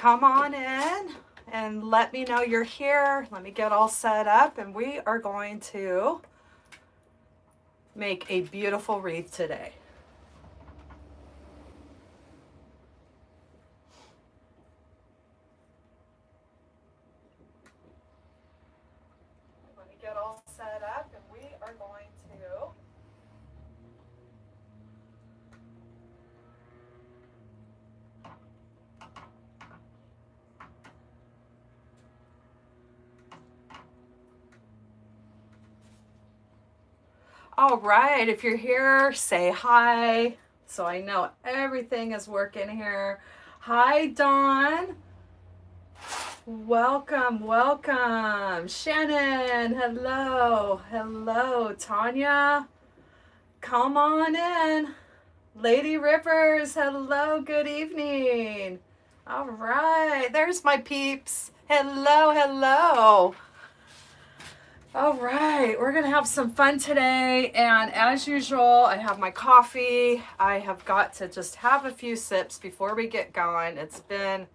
come on in and let me know you're here. Let me get all set up, and we are going to make a beautiful wreath today. Let me get all set up, and we are going to all right, if you're here, say hi so I know everything is working here. Hi, Dawn. Welcome, welcome. Shannon, hello. Hello, Tanya. Come on in. Lady Rivers, hello, good evening. All right, there's my peeps. Hello, hello. All right, we're gonna have some fun today, and as usual, I have my coffee. I have got to just have a few sips before we get going. It's been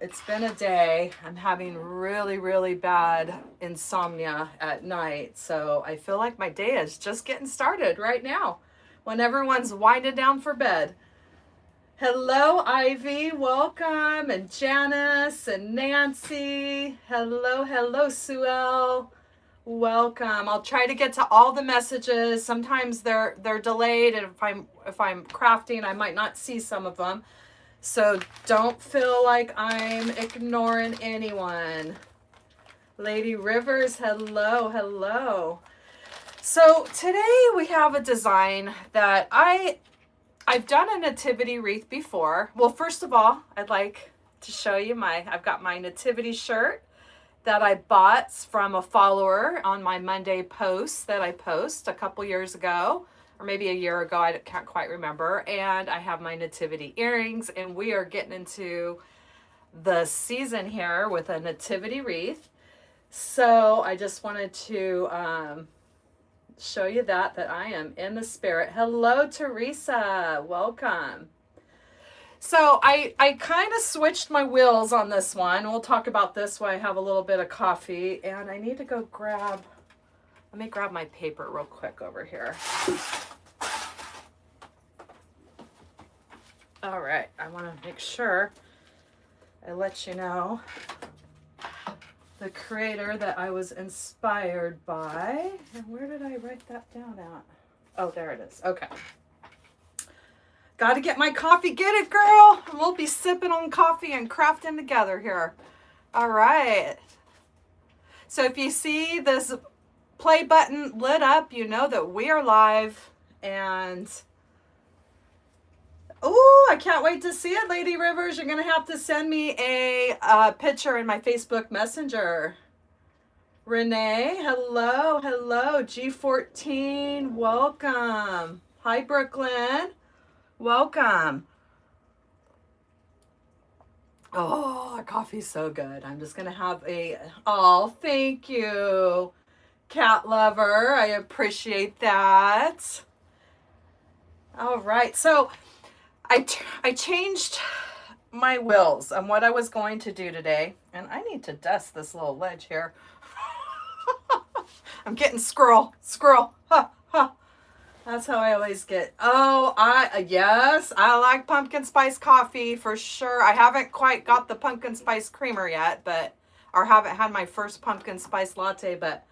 a day. I'm having really bad insomnia at night, so I feel like my day is just getting started right now when everyone's winding down for bed. Hello, Ivy, welcome, and Janice and Nancy. Hello, Sue. Welcome. I'll try to get to all the messages. Sometimes they're delayed, and if I'm crafting, I might not see some of them. So don't feel like I'm ignoring anyone. Lady Rivers, hello. So today we have a design that I've done a nativity wreath before. Well, first of all, I'd like to show you I've got my nativity shirt that I bought from a follower on my Monday post that I post a couple years ago, or maybe a year ago, I can't quite remember. And I have my nativity earrings, and we are getting into the season here with a nativity wreath. So I just wanted to show you that I am in the spirit. Hello, Teresa. Welcome. So I kind of switched my wheels on this one. We'll talk about this while I have a little bit of coffee. And I need to go let me grab my paper real quick over here. All right. I want to make sure I let you know the creator that I was inspired by. And where did I write that down at? Oh, there it is. Okay. Got to get my coffee. Get it, girl. We'll be sipping on coffee and crafting together here. All right. So if you see this play button lit up, you know that we are live. And oh, I can't wait to see it, Lady Rivers. You're going to have to send me a picture in my Facebook Messenger. Renee, hello. G14, welcome. Hi, Brooklyn. Welcome. Oh, our coffee's so good. I'm just going to have thank you, cat lover. I appreciate that. All right. So I changed my wheels on what I was going to do today. And I need to dust this little ledge here. I'm getting squirrel. Ha. That's how I always get. Oh, yes, I like pumpkin spice coffee for sure. I haven't quite got the pumpkin spice creamer yet, or haven't had my first pumpkin spice latte, but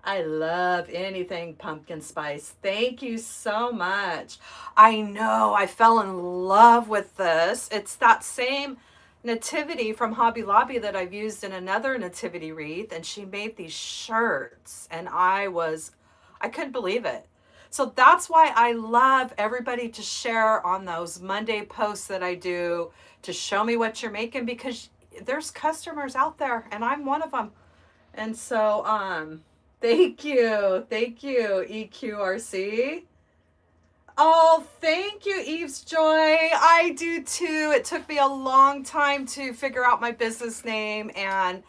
I love anything pumpkin spice. Thank you so much. I know, I fell in love with this. It's that same nativity from Hobby Lobby that I've used in another nativity wreath, and she made these shirts, and I couldn't believe it. So that's why I love everybody to share on those Monday posts that I do to show me what you're making, because there's customers out there and I'm one of them. And so, thank you, EQRC. Oh, thank you, Eve's Joy. I do too. It took me a long time to figure out my business name, and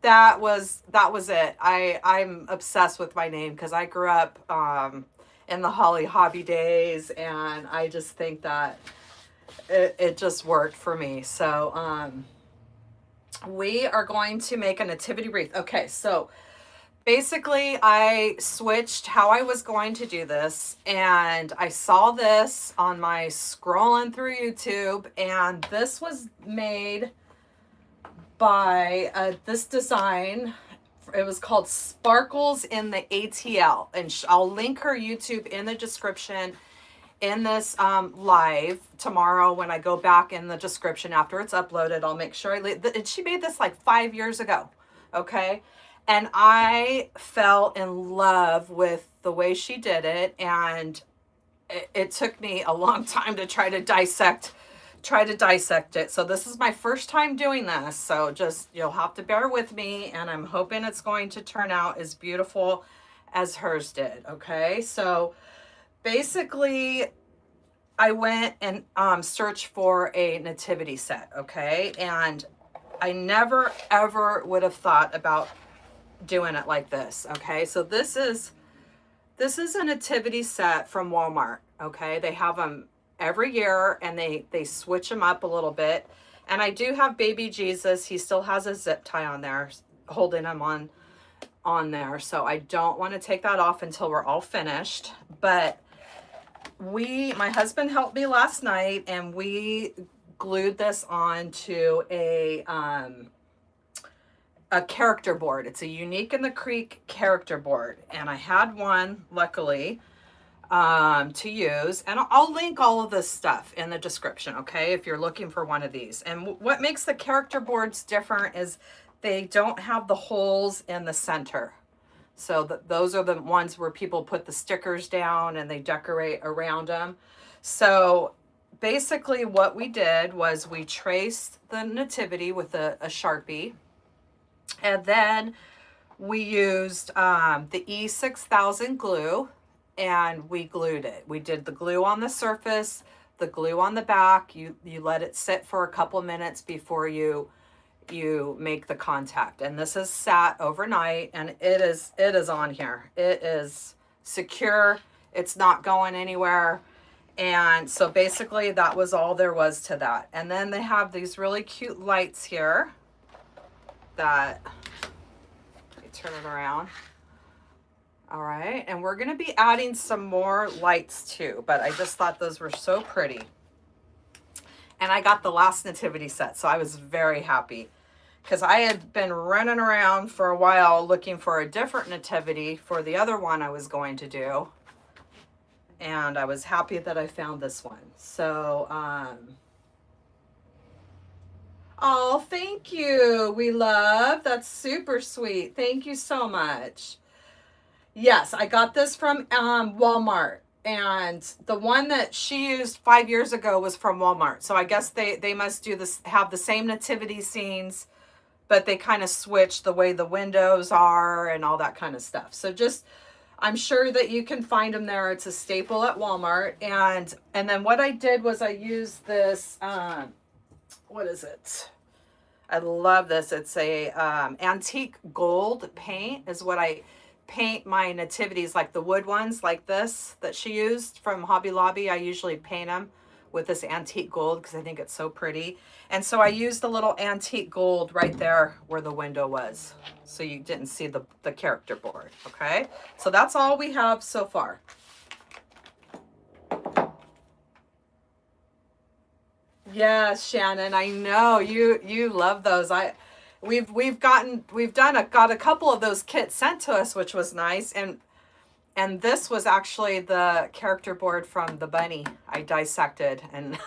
that was it. I'm obsessed with my name because I grew up in the Hollie Hobby days, and I just think that it just worked for me. So we are going to make a nativity wreath. Okay, so basically I switched how I was going to do this, and I saw this on my scrolling through YouTube, and this was made by this design. It was called Sparkles in the ATL, and I'll link her YouTube in the description in this live tomorrow. When I go back in the description after it's uploaded, I'll make sure I leave. She made this like 5 years ago, okay? And I fell in love with the way she did it, and it took me a long time to try to dissect it. So this is my first time doing this, so just you'll have to bear with me, and I'm hoping it's going to turn out as beautiful as hers did. Okay, so basically I went and searched for a nativity set, okay, and I never ever would have thought about doing it like this. Okay, so this is a nativity set from Walmart. Okay, they have them every year, and they switch them up a little bit. And I do have baby Jesus. He still has a zip tie on there, holding him on there. So I don't want to take that off until we're all finished. But my husband helped me last night, and we glued this onto a character board. It's a Unique in the Creek character board, and I had one, luckily, to use, and I'll link all of this stuff in the description, okay, if you're looking for one of these. And what makes the character boards different is they don't have the holes in the center. So those are the ones where people put the stickers down and they decorate around them. So basically what we did was we traced the nativity with a Sharpie, and then we used the E6000 glue, and we glued it. We did the glue on the surface, the glue on the back. You let it sit for a couple minutes before you make the contact. And this is sat overnight, and it is on here. It is secure. It's not going anywhere. And so basically that was all there was to that. And then they have these really cute lights here that, let me turn it around. All right, and we're gonna be adding some more lights too, but I just thought those were so pretty. And I got the last nativity set, so I was very happy, because I had been running around for a while looking for a different nativity for the other one I was going to do. And I was happy that I found this one. So, oh, thank you, We Love. That's super sweet. Thank you so much. Yes, I got this from Walmart, and the one that she used 5 years ago was from Walmart. So I guess they must do this, have the same nativity scenes, but they kind of switch the way the windows are and all that kind of stuff. So just, I'm sure that you can find them there. It's a staple at Walmart. And then what I did was I used this, what is it? I love this. It's a antique gold paint is what I paint my nativities, like the wood ones like this that she used from Hobby Lobby. I usually paint them with this antique gold because I think it's so pretty. And so I used the little antique gold right there where the window was, so you didn't see the character board. Okay, so that's all we have so far. Yes, Shannon, I know you love those. We've got a couple of those kits sent to us, which was nice. And this was actually the character board from the bunny I dissected. And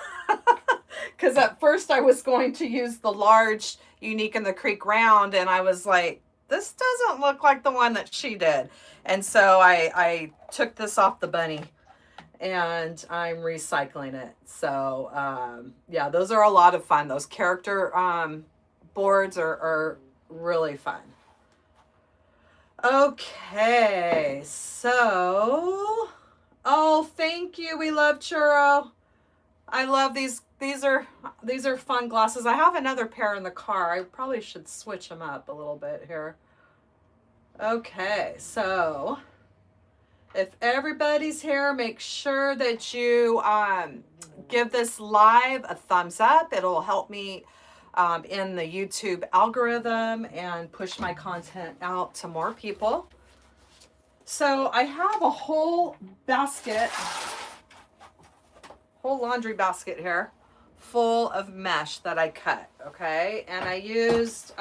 because at first I was going to use the large Unique in the Creek round, and I was like, this doesn't look like the one that she did. And so I took this off the bunny, and I'm recycling it. So yeah, those are a lot of fun. Those character boards are really fun. Okay, so, oh, thank you, We Love Churro. I love these. These are fun glasses. I have another pair in the car. I probably should switch them up a little bit here. Okay, so If everybody's here, make sure that you give this live a thumbs up. It'll help me in the YouTube algorithm and push my content out to more people. So I have a whole basket, whole laundry basket here full of mesh that I cut, okay? And I used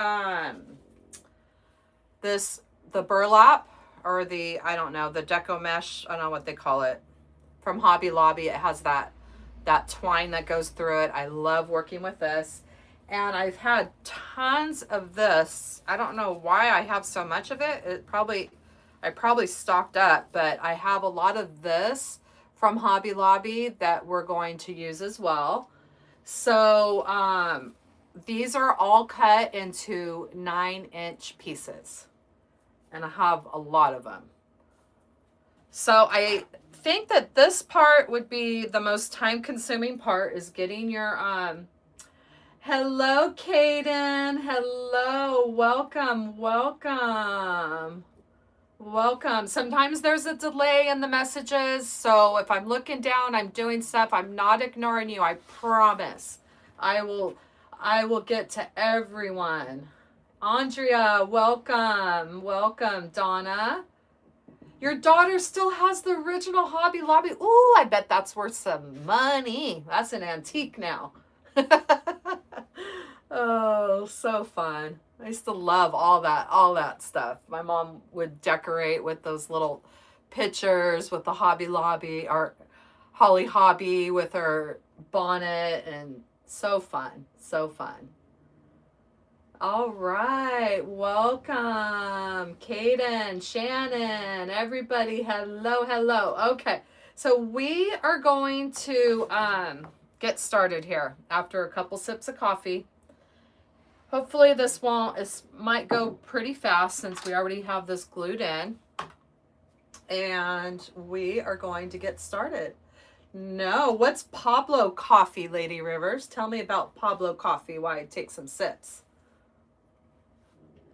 the burlap, or the, I don't know, the deco mesh, I don't know what they call it, from Hobby Lobby. It has that twine that goes through it. I love working with this. And I've had tons of this. I don't know why I have so much of it. I probably stocked up, but I have a lot of this from Hobby Lobby that we're going to use as well. So these are all cut into 9-inch pieces, and I have a lot of them. So I think that this part would be the most time-consuming part, is getting your hello, Kaden. Hello, welcome, welcome. Welcome. Sometimes there's a delay in the messages, so if I'm looking down, I'm doing stuff, I'm not ignoring you. I promise. I will get to everyone. Andrea, welcome. Welcome, Donna. Your daughter still has the original Hobby Lobby. Ooh, I bet that's worth some money. That's an antique now. Oh, so fun. I used to love all that stuff. My mom would decorate with those little pictures with the Hobby Lobby, or Hollie Hobby with her bonnet, and so fun, so fun. All right, welcome, Kaden, Shannon, everybody, hello, hello. Okay, so we are going to get started here after a couple sips of coffee. Hopefully this might go pretty fast since we already have this glued in. And we are going to get started. No, what's Pablo coffee, Lady Rivers? Tell me about Pablo coffee while I take some sips.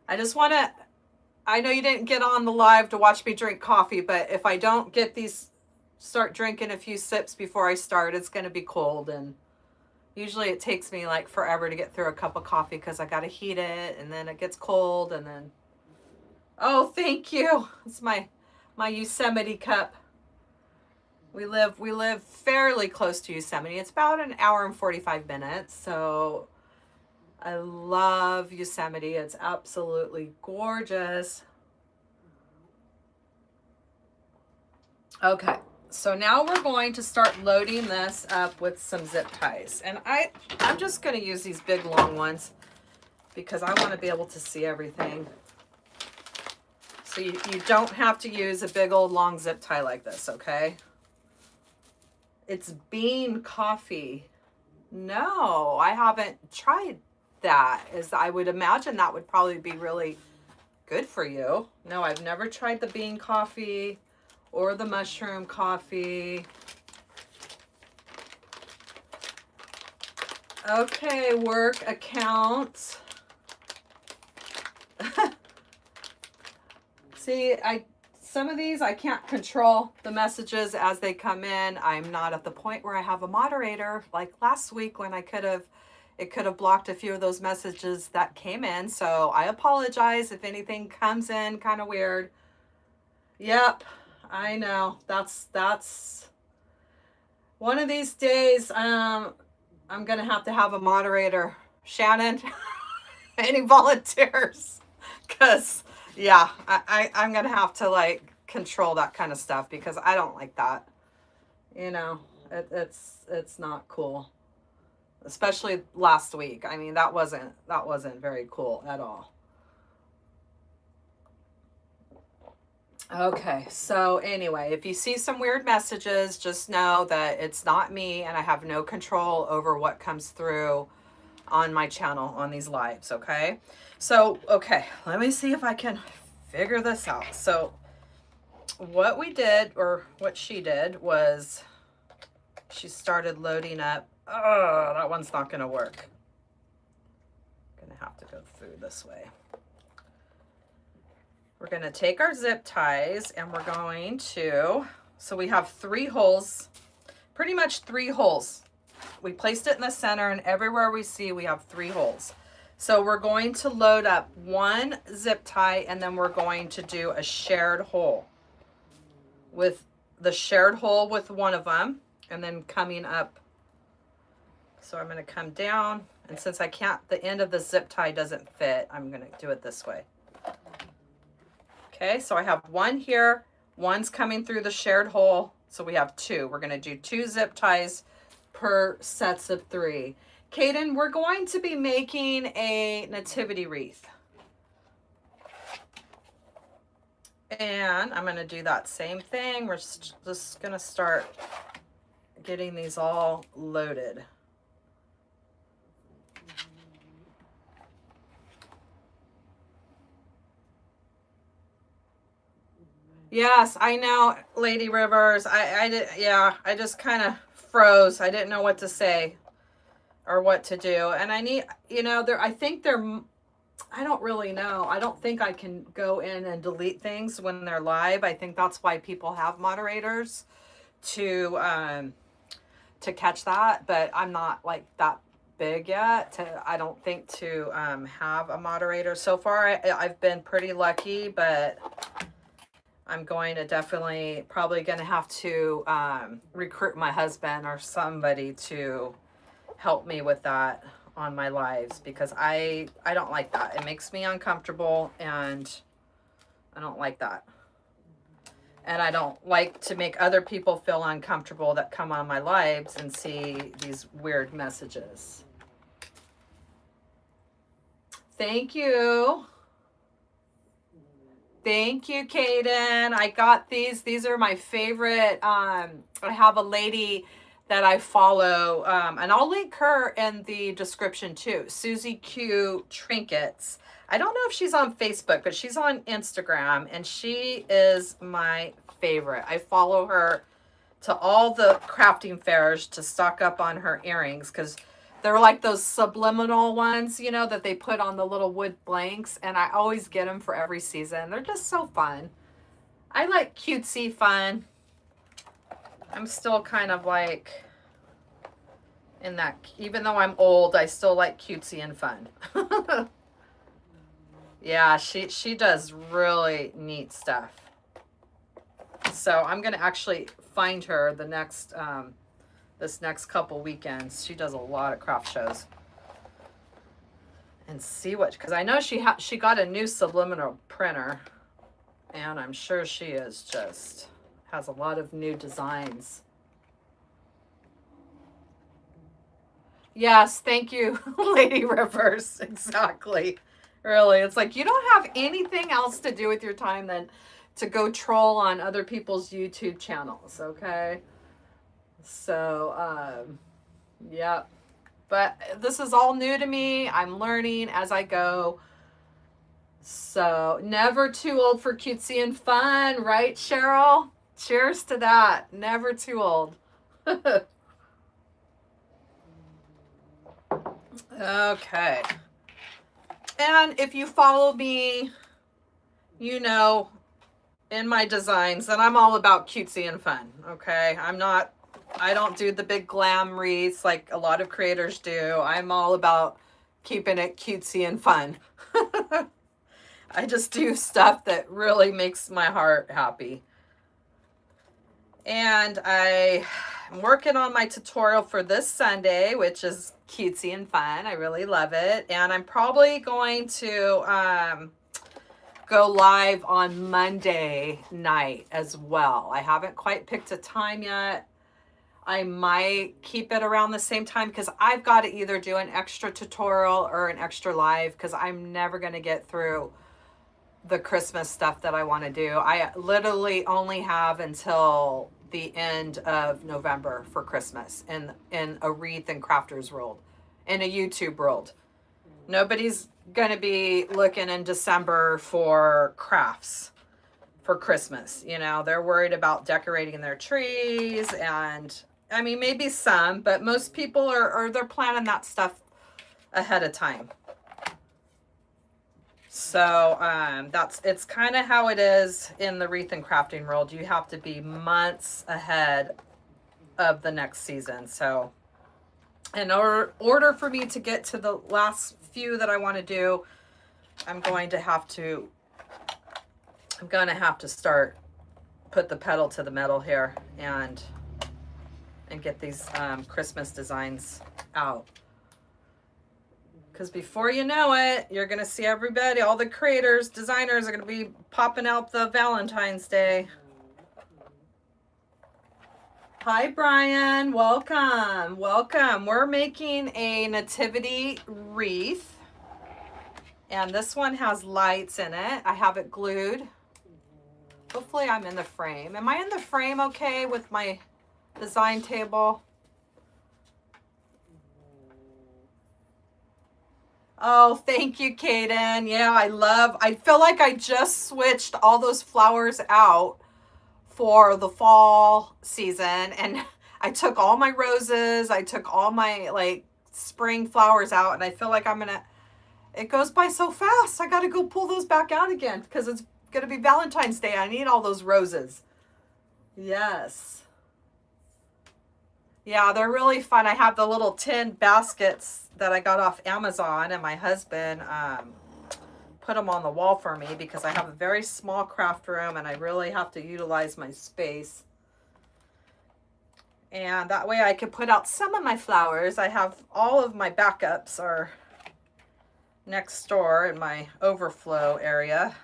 I just want to, I know you didn't get on the live to watch me drink coffee, but if I don't start drinking a few sips before I start, it's going to be cold, and usually it takes me like forever to get through a cup of coffee because I got to heat it, and then it gets cold, and then, oh, thank you. It's my Yosemite cup. We live fairly close to Yosemite. It's about an hour and 45 minutes. So I love Yosemite. It's absolutely gorgeous. Okay. So now we're going to start loading this up with some zip ties. And I'm just going to use these big long ones because I want to be able to see everything. So you don't have to use a big old long zip tie like this, okay? It's bean coffee. No, I haven't tried that. I would imagine that would probably be really good for you. No, I've never tried the bean coffee or the mushroom coffee. Okay, work account. See, some of these I can't control the messages as they come in. I'm not at the point where I have a moderator like last week when it could have blocked a few of those messages that came in. So I apologize if anything comes in kind of weird. Yep, I know. That's one of these days. I'm gonna have to have a moderator. Shannon, any volunteers? Because yeah, I'm gonna have to like control that kind of stuff because I don't like that. You know, it's not cool. Especially last week. I mean, that wasn't very cool at all. Okay, so anyway, if you see some weird messages, just know that it's not me and I have no control over what comes through on my channel on these lives, okay? So, okay, let me see if I can figure this out. So, what we did, or what she did, was she started loading up. Oh, that one's not going to work. I'm going to have to go through this way. We're going to take our zip ties and we're going to, so we have 3 holes, pretty much 3 holes. We placed it in the center, and everywhere we see we have 3 holes. So we're going to load up 1 zip tie, and then we're going to do a shared hole with the shared hole with one of them, and then coming up. So I'm going to come down, and since I can't, the end of the zip tie doesn't fit, I'm going to do it this way. Okay, so I have 1 here, 1's coming through the shared hole, so we have 2. We're going to do 2 zip ties per sets of 3. Kaden, we're going to be making a nativity wreath. And I'm going to do that same thing. We're just going to start getting these all loaded. Yes, I know, Lady Rivers. I did, yeah, I just kind of froze. I didn't know what to say or what to do. And I need, you know, I think I don't really know. I don't think I can go in and delete things when they're live. I think that's why people have moderators to catch that. But I'm not like that big yet I don't think to have a moderator. So far, I've been pretty lucky, but I'm going to probably going to have to recruit my husband or somebody to help me with that on my lives, because I don't like that. It makes me uncomfortable, and I don't like that. And I don't like to make other people feel uncomfortable that come on my lives and see these weird messages. Thank you. Thank you, Kaden. I got these. These are my favorite. I have a lady that I follow, and I'll link her in the description too. Susie Q Trinkets. I don't know if she's on Facebook, but she's on Instagram, and she is my favorite. I follow her to all the crafting fairs to stock up on her earrings, because they're like those subliminal ones, you know, that they put on the little wood blanks, and I always get them for every season. They're just so fun. I like cutesy fun. I'm still kind of like in that, even though I'm old, I still like cutesy and fun. Yeah, she does really neat stuff. So I'm going to actually find her the next, this next couple weekends. She does a lot of craft shows. And see what, because I know she got a new subliminal printer, and I'm sure she is just has a lot of new designs. Yes, thank you, Lady Rivers. Exactly. Really, it's like you don't have anything else to do with your time than to go troll on other people's YouTube channels, okay? So, yeah. But this is all new to me. I'm learning as I go. So, never too old for cutesy and fun, right, Cheryl? Cheers to that. Never too old. Okay. And if you follow me, you know, in my designs, that I'm all about cutesy and fun, okay? I don't do the big glam wreaths like a lot of creators do. I'm all about keeping it cutesy and fun. I just do stuff that really makes my heart happy. And I'm working on my tutorial for this Sunday, which is cutesy and fun. I really love it. And I'm probably going to go live on Monday night as well. I haven't quite picked a time yet. I might keep it around the same time, because I've got to either do an extra tutorial or an extra live, because I'm never going to get through the Christmas stuff that I want to do. I literally only have until the end of November for Christmas in a wreath and crafters world, in a YouTube world. Nobody's going to be looking in December for crafts for Christmas. You know, they're worried about decorating their trees, and I mean, maybe some, but most people they're planning that stuff ahead of time. So it's kind of how it is in the wreath and crafting world. You have to be months ahead of the next season. So in order for me to get to the last few that I want to do, I'm going to have to start, put the pedal to the metal here and get these Christmas designs out. Because before you know it, you're going to see everybody, all the creators, designers are going to be popping out the Valentine's Day. Hi, Brian. Welcome. Welcome. We're making a nativity wreath. And this one has lights in it. I have it glued. Hopefully I'm in the frame. Am I in the frame okay with my design table? Oh, thank you, Kaden. Yeah, I feel like I just switched all those flowers out for the fall season, and I took all my roses, I took all my like spring flowers out, and I feel like it goes by so fast. I got to go pull those back out again because it's going to be Valentine's Day. I need all those roses. Yes. Yeah, they're really fun. I have the little tin baskets that I got off Amazon, and my husband put them on the wall for me because I have a very small craft room and I really have to utilize my space. And that way I could put out some of my flowers. I have all of my backups are next door in my overflow area.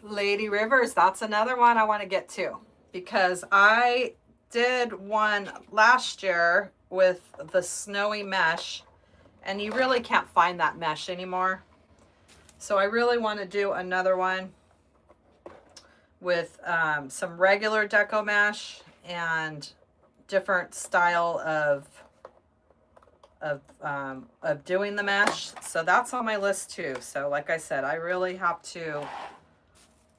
Lady Rivers, that's another one I want to get to because I did one last year with the snowy mesh, and you really can't find that mesh anymore. So I really want to do another one with some regular deco mesh and different style of doing the mesh. So that's on my list too. So like I said, I really have to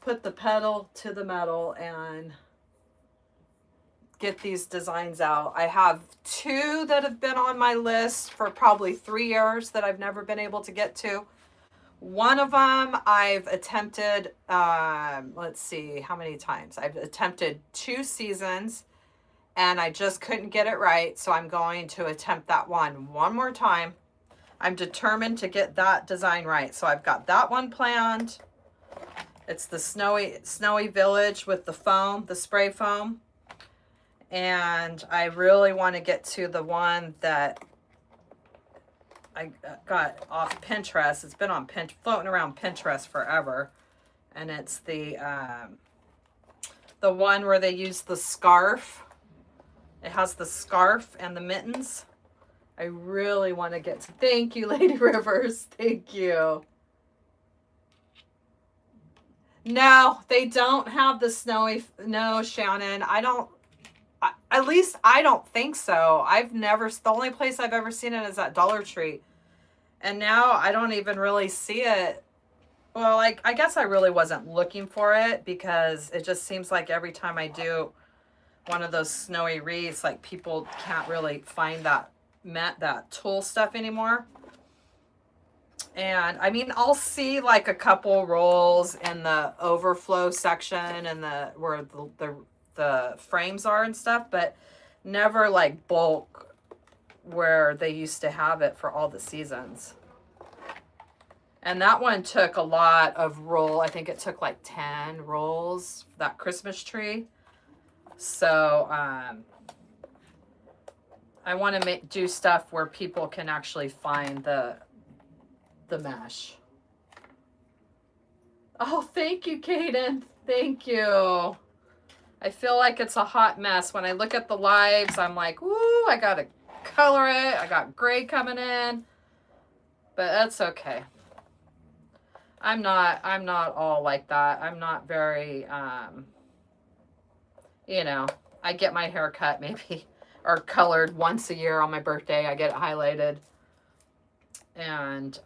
put the pedal to the metal and get these designs out. I have two that have been on my list for probably 3 years that I've never been able to get to. One of them I've attempted, let's see how many times. I've attempted 2 seasons and I just couldn't get it right. So I'm going to attempt that one more time. I'm determined to get that design right. So I've got that one planned. It's the snowy village with the foam, the spray foam. And I really want to get to the one that I got off Pinterest. It's been on floating around Pinterest forever. And it's the one where they use the scarf. It has the scarf and the mittens. I really want to get to. Thank you, Lady Rivers. Thank you. No, they don't have the snowy. No, Shannon, at least I don't think so. The only place I've ever seen it is at Dollar Tree. And now I don't even really see it. Well, I guess I really wasn't looking for it because it just seems like every time I do one of those snowy wreaths, like people can't really find that tulle stuff anymore. And I mean, I'll see like a couple rolls in the overflow section and where the frames are and stuff, but never like bulk where they used to have it for all the seasons. And that one took a lot of roll. I think it took like 10 rolls, that Christmas tree. So I want to do stuff where people can actually find the mesh. Oh, thank you, Kaden. Thank you. I feel like it's a hot mess. When I look at the lives, I'm like, woo, I got to color it. I got gray coming in. But that's okay. I'm not all like that. I'm not very, you know, I get my hair cut maybe or colored once a year on my birthday. I get it highlighted. And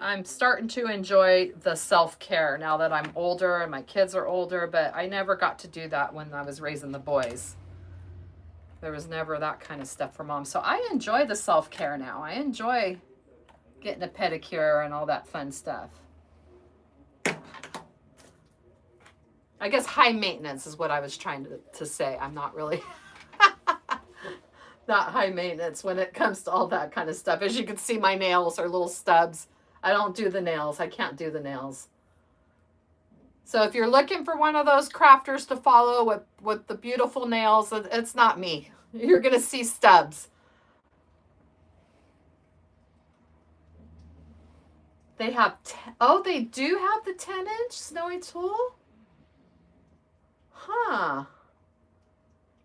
I'm starting to enjoy the self-care now that I'm older and my kids are older, but I never got to do that when I was raising the boys. There was never that kind of stuff for mom. So I enjoy the self-care now. I enjoy getting a pedicure and all that fun stuff. I guess high maintenance is what I was trying to say. I'm not really not high maintenance when it comes to all that kind of stuff. As you can see, my nails are little stubs. I don't do the nails. I can't do the nails. So if you're looking for one of those crafters to follow with the beautiful nails, it's not me. You're going to see stubs. They have, oh, they do have the 10-inch snowy tool? Huh.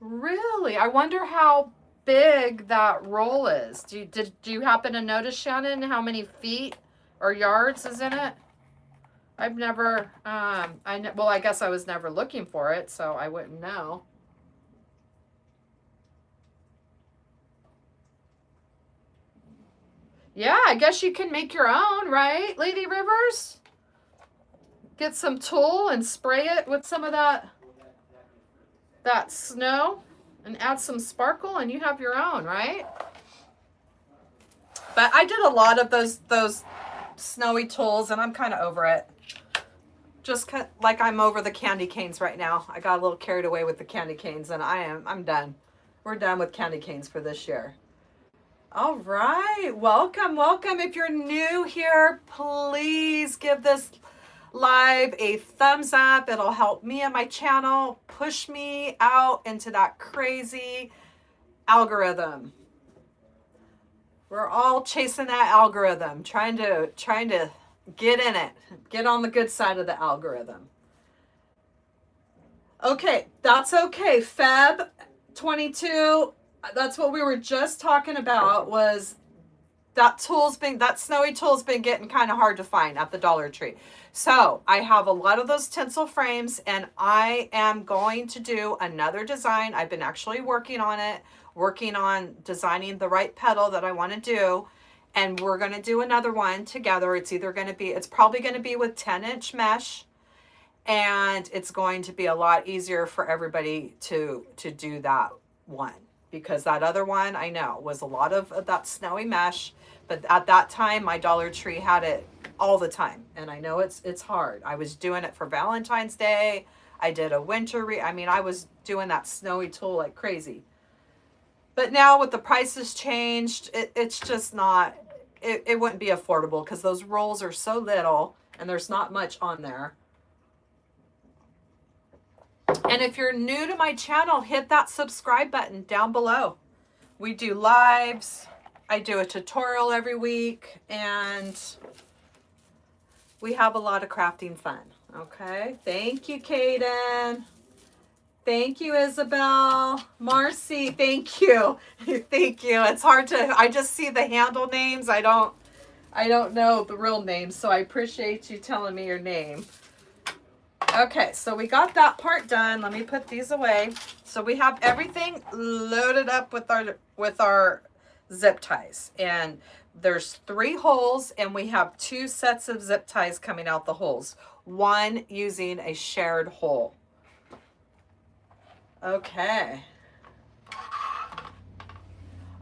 Really? I wonder how big that roll is. Do you happen to notice, Shannon, how many feet or yards is in it? I've never, well, I guess I was never looking for it, so I wouldn't know. Yeah, I guess you can make your own, right, Lady Rivers? Get some tulle and spray it with some of that snow and add some sparkle and you have your own, right? But I did a lot of those snowy tulles and I'm kind of over it. Just like I'm over the candy canes right now. I got a little carried away with the candy canes and I'm done. We're done with candy canes for this year. All right, welcome, welcome. If you're new here, please give this live a thumbs up. It'll help me and my channel push me out into that crazy algorithm. We're all chasing that algorithm, trying to get in it, get on the good side of the algorithm. Okay, that's okay. Feb 22. That's what we were just talking about, was that snowy tool's been getting kind of hard to find at the Dollar Tree. So I have a lot of those tinsel frames and I am going to do another design. I've been actually working on it, working on designing the right petal that I want to do. And we're going to do another one together. It's probably going to be with 10-inch mesh. And it's going to be a lot easier for everybody to do that one. Because that other one, I know, was a lot of that snowy mesh. But at that time, my Dollar Tree had it all the time. And I know it's hard. I was doing it for Valentine's Day. I did a winter I was doing that snowy tool like crazy. But now with the prices changed, it's just not, it wouldn't be affordable because those rolls are so little and there's not much on there. And if you're new to my channel, hit that subscribe button down below. We do lives. I do a tutorial every week and we have a lot of crafting fun. Okay. Thank you, Kaden. Thank you, Isabel. Marcy, thank you. Thank you. It's hard to, I just see the handle names. I don't know the real names, so I appreciate you telling me your name. Okay, so we got that part done. Let me put these away. So we have everything loaded up with our zip ties. And there's 3 holes and we have 2 sets of zip ties coming out the holes. One using a shared hole. Okay.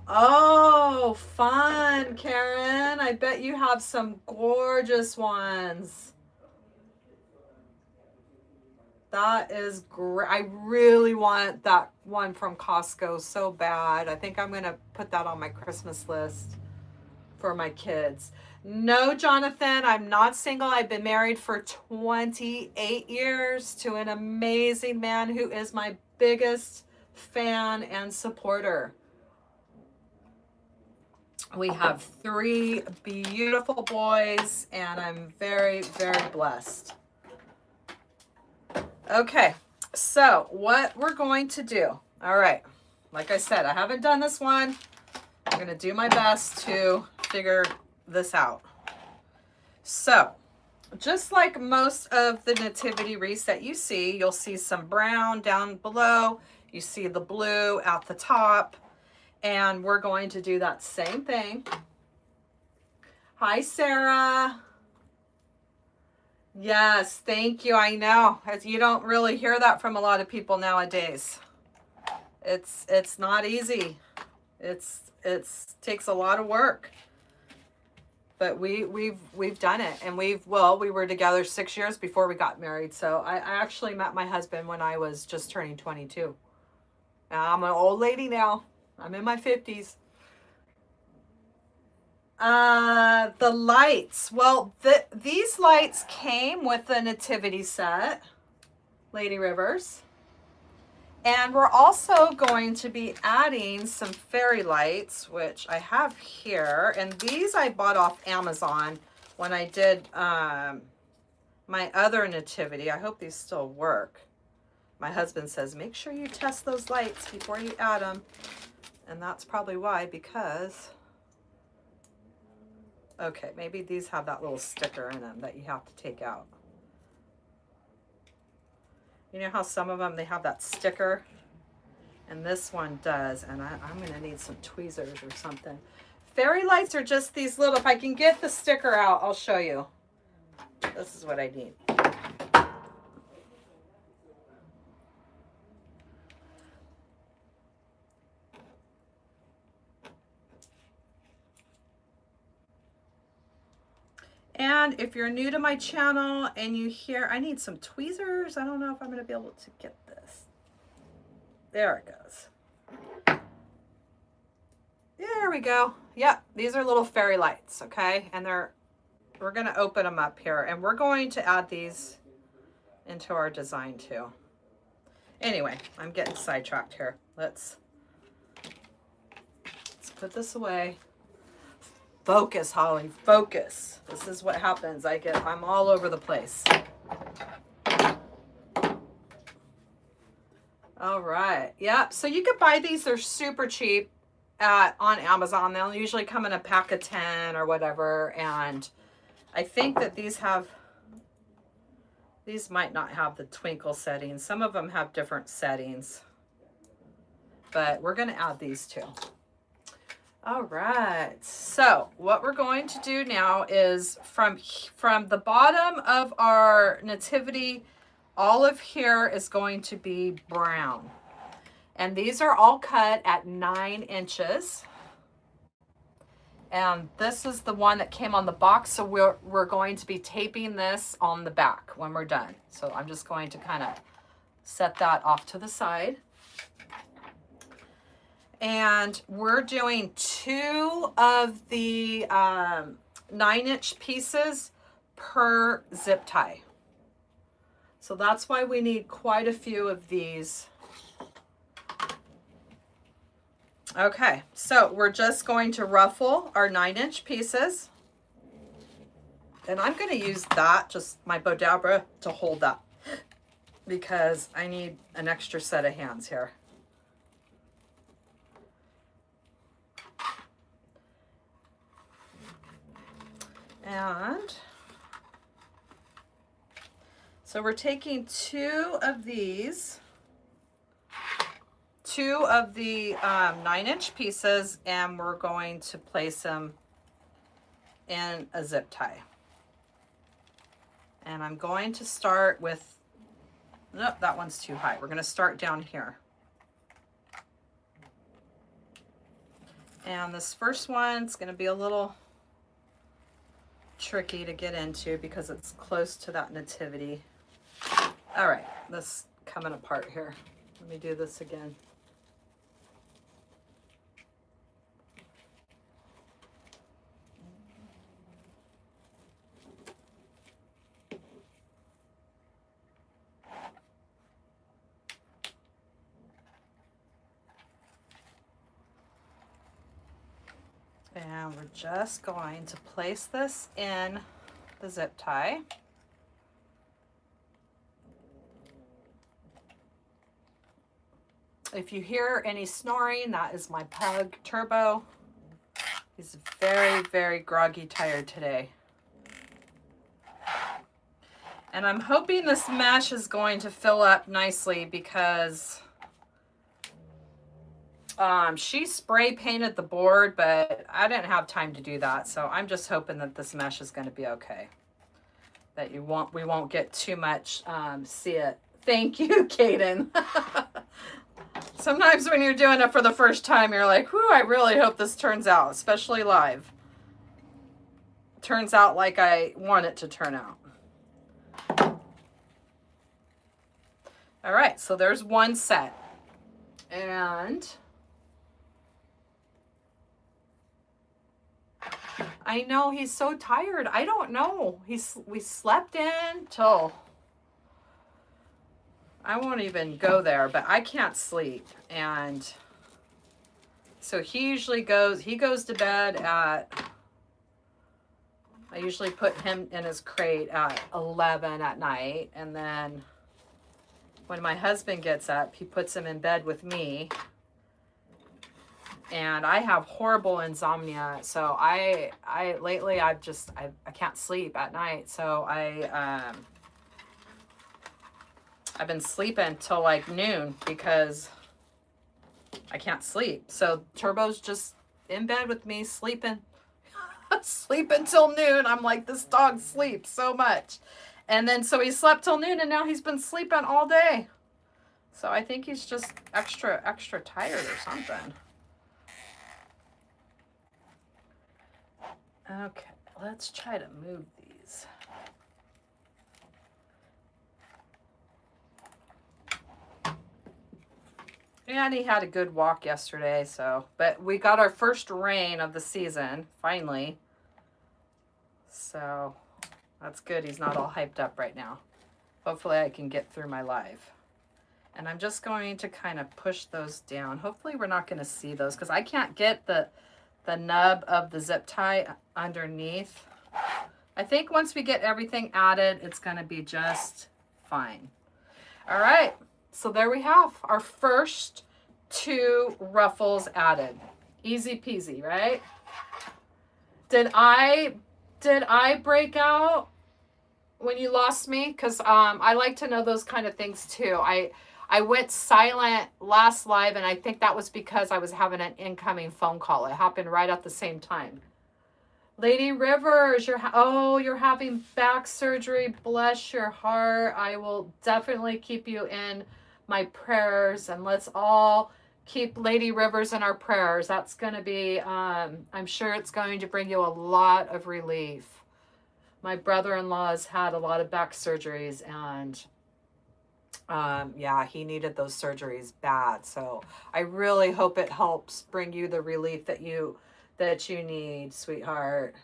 Oh, fun, Karen. I bet you have some gorgeous ones. That is great. I really want that one from Costco so bad. I think I'm going to put that on my Christmas list for my kids. No, Jonathan, I'm not single. I've been married for 28 years to an amazing man who is my biggest fan and supporter. We have 3 beautiful boys and I'm very, very blessed. Okay, so what we're going to do, all right, like I said, I haven't done this one. I'm going to do my best to figure this out. So, just like most of the nativity wreaths that you see, you'll see some brown down below. You see the blue at the top. And we're going to do that same thing. Hi, Sarah. Yes, thank you. I know. You don't really hear that from a lot of people nowadays. It's not easy. It's takes a lot of work. But we've done it, and we were together 6 years before we got married. So I actually met my husband when I was just turning 22. Now I'm an old lady now. I'm in my 50s. The lights. Well, these lights came with the Nativity Set, Lady Rivers. And we're also going to be adding some fairy lights, which I have here. And these I bought off Amazon when I did my other nativity. I hope these still work. My husband says, make sure you test those lights before you add them. And that's probably why, because... Okay, maybe these have that little sticker in them that you have to take out. You know how some of them, they have that sticker? And this one does. And I'm going to need some tweezers or something. Fairy lights are just these little... If I can get the sticker out, I'll show you. This is what I need. And if you're new to my channel and you hear, I need some tweezers. I don't know if I'm going to be able to get this. There it goes. There we go. Yep, these are little fairy lights, okay? And we're going to open them up here. And we're going to add these into our design too. Anyway, I'm getting sidetracked here. Let's put this away. Focus, Holly, focus. This is what happens. I'm all over the place. All right. Yeah, so you could buy these. They're super cheap on Amazon. They'll usually come in a pack of 10 or whatever. And I think that these might not have the twinkle settings. Some of them have different settings. But we're going to add these too. All right, so what we're going to do now is from the bottom of our nativity, all of here is going to be brown. And these are all cut at 9 inches. And this is the one that came on the box, so we're going to be taping this on the back when we're done. So I'm just going to kind of set that off to the side. And we're doing 2 of the 9-inch pieces per zip tie. So that's why we need quite a few of these. Okay, so we're just going to ruffle our 9-inch pieces. And I'm going to use that, just my Bodabra, to hold that, because I need an extra set of hands here. And so we're taking 2 of these, 2 of the 9-inch pieces, and we're going to place them in a zip tie. And I'm going to start with, nope, that one's too high. We're going to start down here. And this first one's going to be a little tricky to get into because it's close to that nativity. All right, this coming apart here. Let me do this again. And we're just going to place this in the zip tie. If you hear any snoring, that is my pug, Turbo. He's very, very groggy tired today. And I'm hoping this mesh is going to fill up nicely because she spray painted the board, but I didn't have time to do that. So I'm just hoping that this mesh is going to be okay. That we won't get too much see it. Thank you, Kaden. Sometimes when you're doing it for the first time, you're like, whew, I really hope this turns out, especially live. Turns out like I want it to turn out. All right, so there's one set. And I know he's so tired. I don't know. We slept in till, I won't even go there, but I can't sleep. And so he usually goes to bed at, I usually put him in his crate at 11 at night. And then when my husband gets up, he puts him in bed with me. And I have horrible insomnia. So lately I can't sleep at night. So I've been sleeping till like noon because I can't sleep. So Turbo's just in bed with me, sleeping, sleeping till noon. I'm like, this dog sleeps so much. And then, so he slept till noon and now he's been sleeping all day. So I think he's just extra tired or something. Okay, let's try to move these. And he had a good walk yesterday, so, but we got our first rain of the season, finally. So that's good. He's not all hyped up right now. Hopefully I can get through my live. And I'm just going to kind of push those down. Hopefully we're not going to see those because I can't get the nub of the zip tie underneath. I think once we get everything added, it's going to be just fine. All right. So there we have our first 2 ruffles added. Easy peasy, right? Did I break out when you lost me? Because I like to know those kind of things too. I went silent last live, and I think that was because I was having an incoming phone call. It happened right at the same time. Lady Rivers, you're having back surgery. Bless your heart. I will definitely keep you in my prayers, and let's all keep Lady Rivers in our prayers. That's going to be, I'm sure it's going to bring you a lot of relief. My brother-in-law has had a lot of back surgeries, and yeah, he needed those surgeries bad. So I really hope it helps bring you the relief that you need, sweetheart.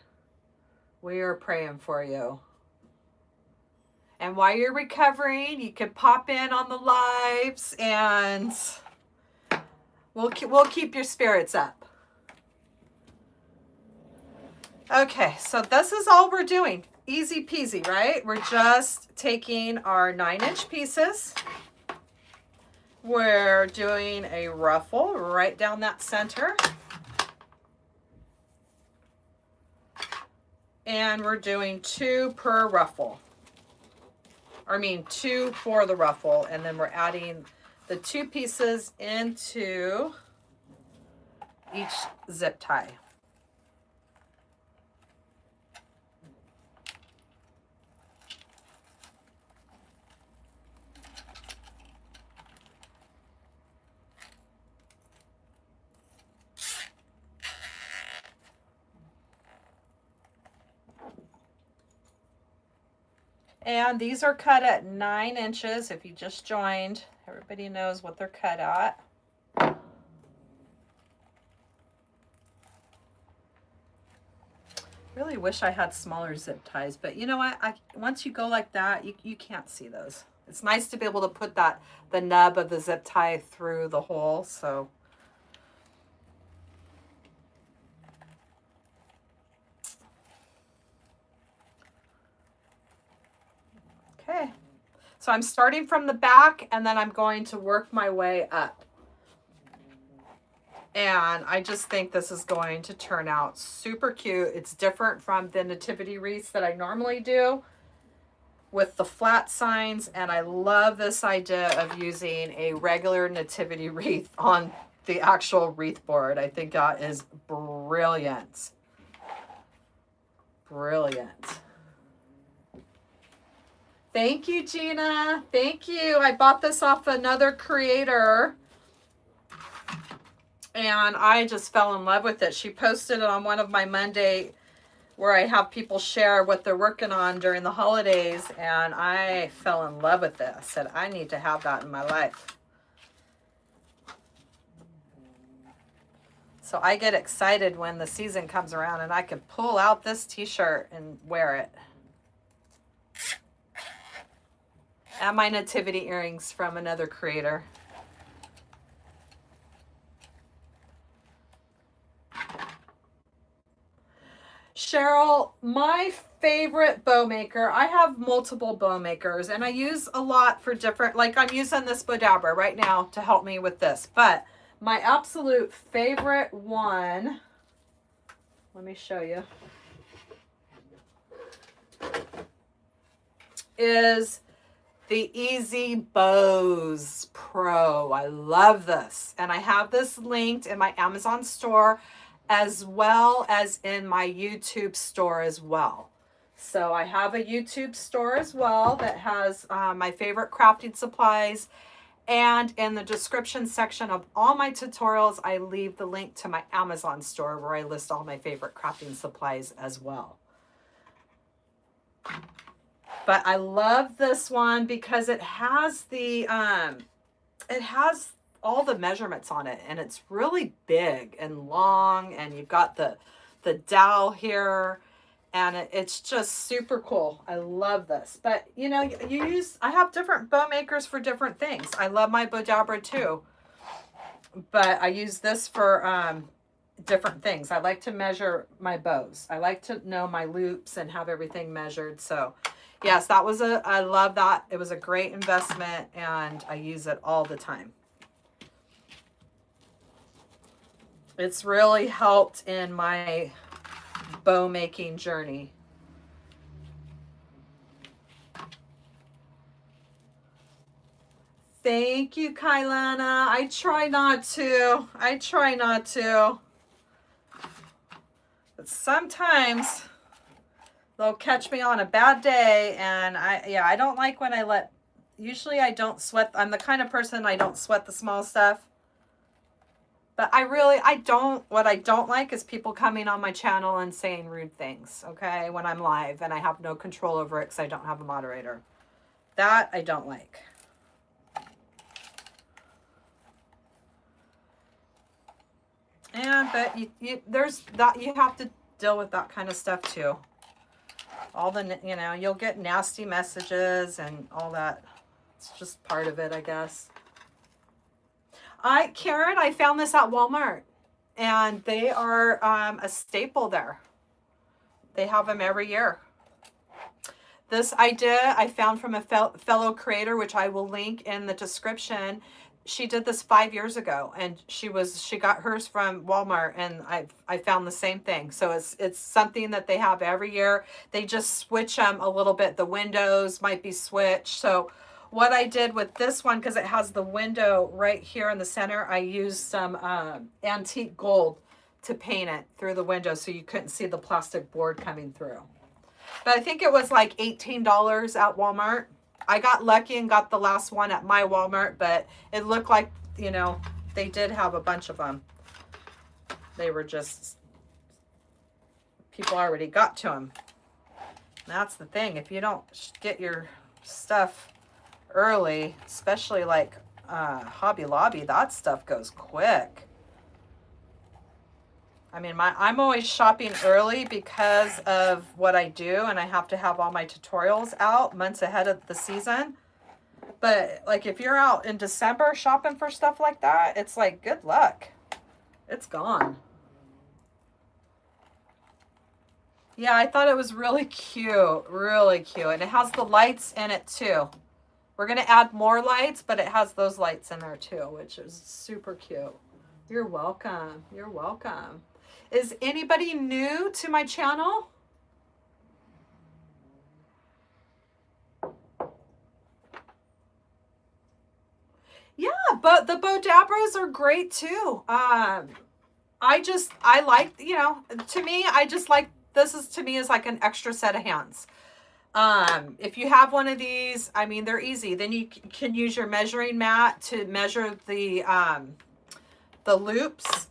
We are praying for you. And while you're recovering, you can pop in on the lives, and we'll keep your spirits up. Okay, so this is all we're doing. Easy peasy, right? We're just taking our 9-inch pieces. We're doing a ruffle right down that center. And we're doing 2 per ruffle. I mean 2 for the ruffle, and then we're adding the 2 pieces into each zip tie. And these are cut at 9 inches. If you just joined, everybody knows what they're cut at. Really wish I had smaller zip ties, but you know what? Once you go like that, you can't see those. It's nice to be able to put the nub of the zip tie through the hole. So okay. So I'm starting from the back, and then I'm going to work my way up. And I just think this is going to turn out super cute. It's different from the nativity wreaths that I normally do with the flat signs. And I love this idea of using a regular nativity wreath on the actual wreath board. I think that is brilliant. Brilliant. Thank you, Gina. Thank you. I bought this off another creator. and I just fell in love with it. She posted it on one of my Monday where I have people share what they're working on during the holidays, and I fell in love with it. I said, I need to have that in my life. So I get excited when the season comes around and I can pull out this t-shirt and wear it. And my nativity earrings from another creator. Cheryl, my favorite bow maker, I have multiple bow makers and I use a lot for different, like I'm using this bow dabber right now to help me with this, but my absolute favorite one, let me show you, is the Easy Bows Pro. I love this. And I have this linked in my Amazon store as well as in my YouTube store as well. So I have a YouTube store as well that has my favorite crafting supplies. And in the description section of all my tutorials, I leave the link to my Amazon store where I list all my favorite crafting supplies as well. But I love this one because it has the, it has all the measurements on it, and it's really big and long, and you've got the dowel here, and it's just super cool. I love this. But you know, I have different bow makers for different things. I love my bow dabber too, but I use this for different things. I like to measure my bows. I like to know my loops and have everything measured. So yes, that was I love that. It was a great investment and I use it all the time. It's really helped in my bow making journey. Thank you, Kailana. I try not to. But sometimes they'll catch me on a bad day, and I don't like when usually I don't sweat. I'm the kind of person, I don't sweat the small stuff. But what I don't like is people coming on my channel and saying rude things, okay, when I'm live and I have no control over it because I don't have a moderator. That I don't like. But you have to deal with that kind of stuff too. All the, you'll get nasty messages and all that. It's just part of it, I guess. Karen, I found this at Walmart, and they are a staple there. They have them every year. This idea I found from a fellow creator, which I will link in the description. She did this 5 years ago, and she got hers from Walmart, and I found the same thing. So it's something that they have every year. They just switch them a little bit. The windows might be switched. So what I did with this one, because it has the window right here in the center, I used some antique gold to paint it through the window so you couldn't see the plastic board coming through. But I think it was like $18 at Walmart. I got lucky and got the last one at my Walmart, but it looked like, they did have a bunch of them. They were just, people already got to them. That's the thing. If you don't get your stuff early, especially like Hobby Lobby, that stuff goes quick. I mean, I'm always shopping early because of what I do, and I have to have all my tutorials out months ahead of the season. But like if you're out in December shopping for stuff like that, it's like, good luck. It's gone. Yeah, I thought it was really cute, really cute. And it has the lights in it too. We're going to add more lights, but it has those lights in there too, which is super cute. You're welcome. You're welcome. Is anybody new to my channel? Yeah, but the bow dabbers are great too. I like, to me, I just like, to me is like an extra set of hands. If you have one of these, I mean, they're easy. Then you can use your measuring mat to measure the the loops.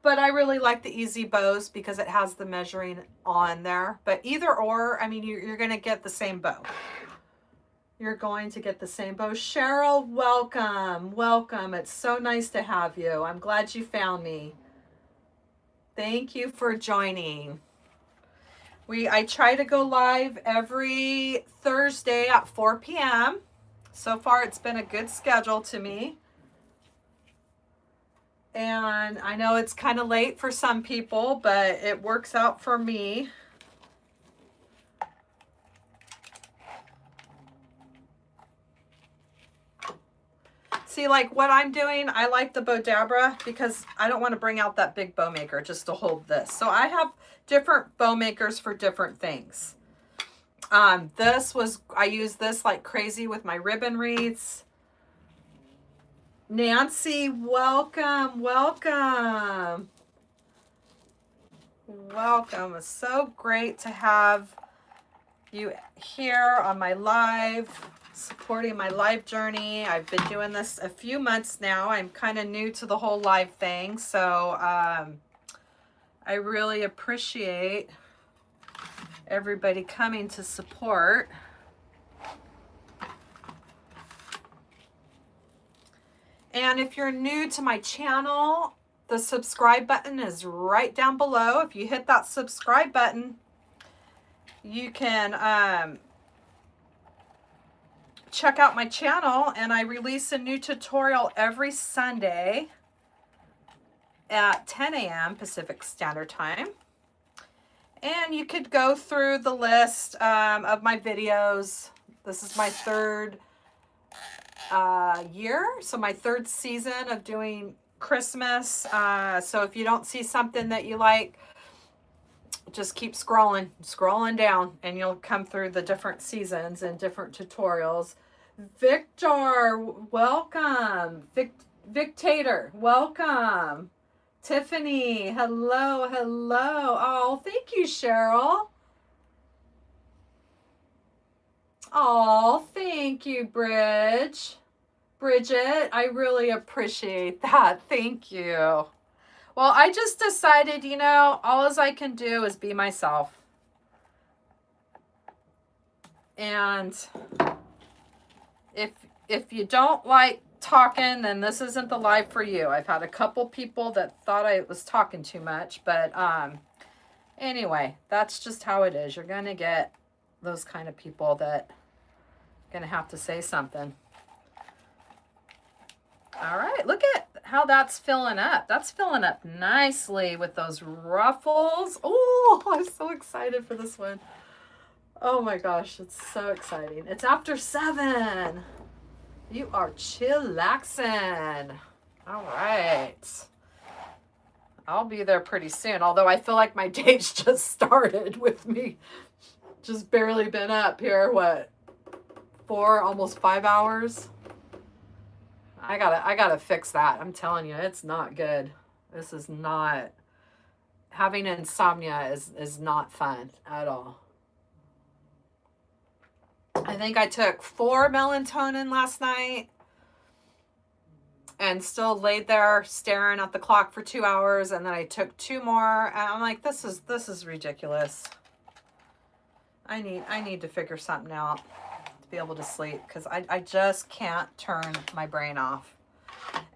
But I really like the easy bows because it has the measuring on there. But either or, I mean, you're going to get the same bow. You're going to get the same bow. Cheryl, welcome. Welcome. It's so nice to have you. I'm glad you found me. Thank you for joining. I try to go live every Thursday at 4 p.m. So far, it's been a good schedule to me. And I know it's kind of late for some people, but it works out for me. See, like what I'm doing, I like the Bodabra because I don't want to bring out that big bow maker just to hold this. So I have different bow makers for different things. I use this like crazy with my ribbon wreaths. Nancy, welcome, welcome. Welcome. It's so great to have you here on my live, supporting my live journey. I've been doing this a few months now. I'm kind of new to the whole live thing, so I really appreciate everybody coming to support. And if you're new to my channel, the subscribe button is right down below. If you hit that subscribe button, you can check out my channel, and I release a new tutorial every Sunday at 10 a.m. Pacific Standard Time. And you could go through the list of my videos. This is my third year, so my third season of doing Christmas. So if you don't see something that you like, just keep scrolling down, and you'll come through the different seasons and different tutorials. Victor, welcome. Victator, welcome. Tiffany, hello, hello. Oh, thank you, Cheryl. Oh, thank you, Bridget. I really appreciate that. Thank you. Well, I just decided, you know, all I can do is be myself. And if you don't like talking, then this isn't the live for you. I've had a couple people that thought I was talking too much, but anyway, that's just how it is. You're going to get those kind of people that are going to have to say something. All right, look at how that's filling up. That's filling up nicely with those ruffles. Oh, I'm so excited for this one. Oh my gosh, it's so exciting. It's after 7. You are chillaxing. All right. I'll be there pretty soon, although I feel like my day's just started with me. Just barely been up here, what, 4, almost 5 hours? I gotta fix that. I'm telling you, it's not good. This is not, having insomnia is not fun at all. I think I took 4 melatonin last night and still laid there staring at the clock for 2 hours, and then I took 2 more, and I'm like, this is ridiculous. I need to figure something out to be able to sleep, because I just can't turn my brain off.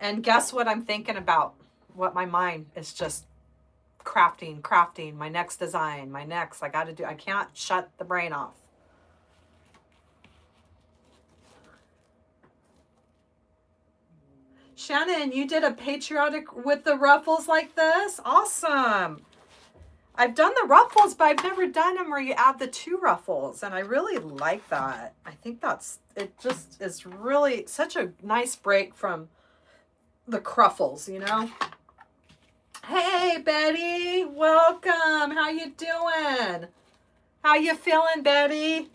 And guess what I'm thinking about? What my mind is just crafting, my next design, I can't shut the brain off. Shannon, you did a patriotic with the ruffles like this? Awesome. I've done the ruffles, but I've never done them where you add the 2 ruffles, and I really like that. I think it just is really such a nice break from the cruffles, you know? Hey, Betty, welcome. How you doing? How you feeling, Betty?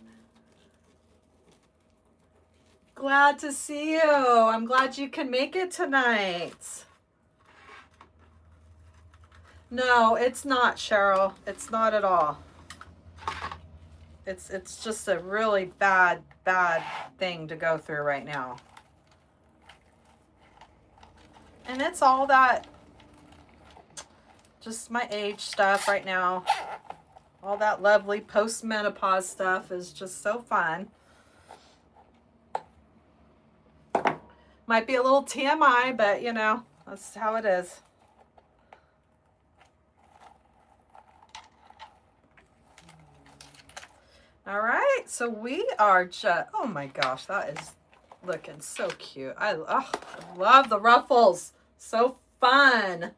Glad to see you. I'm glad you can make it tonight. No, it's not, Cheryl. It's not at all. It's just a really bad thing to go through right now. And it's all that, just my age stuff right now. All that lovely post-menopause stuff is just so fun. Might be a little TMI, but you know, that's how it is. All right, so we are just, oh my gosh, that is looking so cute. I love the ruffles. So fun.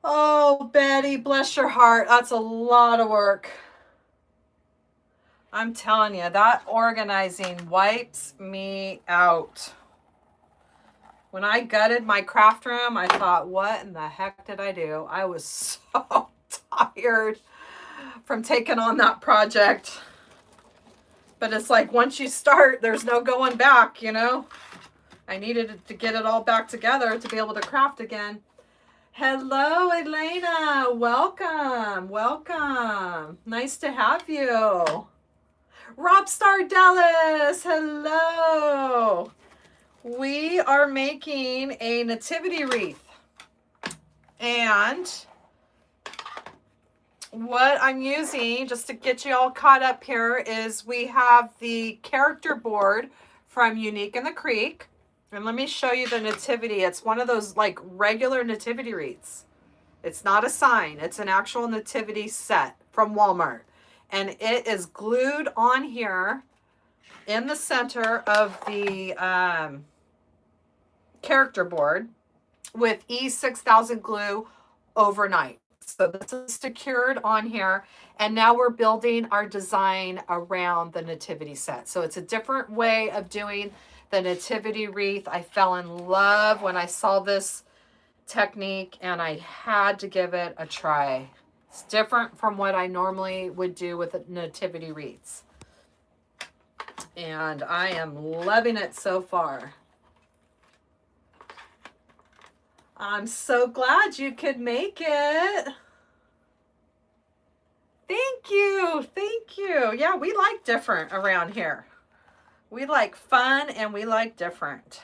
Oh, Betty, bless your heart. That's a lot of work. I'm telling you, that organizing wipes me out. When I gutted my craft room, I thought, what in the heck did I do? I was so tired from taking on that project. But it's like, once you start, there's no going back, you know? I needed to get it all back together to be able to craft again. Hello, Elena. Welcome. Welcome. Nice to have you. Robstar Dallas. Hello. We are making a nativity wreath. And what I'm using, just to get you all caught up here, is we have the character board from Unique in the Creek. And let me show you the nativity. It's one of those like regular nativity wreaths. It's not a sign. It's an actual nativity set from Walmart. And it is glued on here in the center of the character board with E6000 glue overnight. So this is secured on here, and now we're building our design around the nativity set. So it's a different way of doing the nativity wreath. I fell in love when I saw this technique, and I had to give it a try. It's different from what I normally would do with nativity wreaths. And I am loving it so far. I'm so glad you could make it. Thank you. Thank you. Yeah, we like different around here. We like fun and we like different.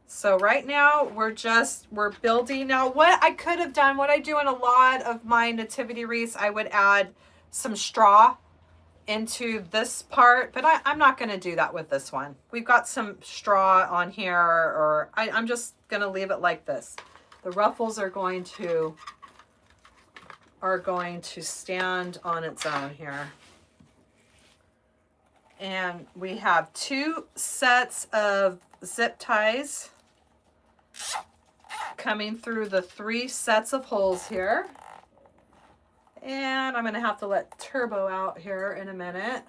So right now we're building. Now what I could have done, what I do in a lot of my nativity wreaths, I would add some straw into this part, but I'm not going to do that with this one. We've got some straw on here, or I'm just going to leave it like this. The ruffles are going to stand on its own here. And we have 2 sets of zip ties coming through the 3 sets of holes here. And I'm going to have to let Turbo out here in a minute.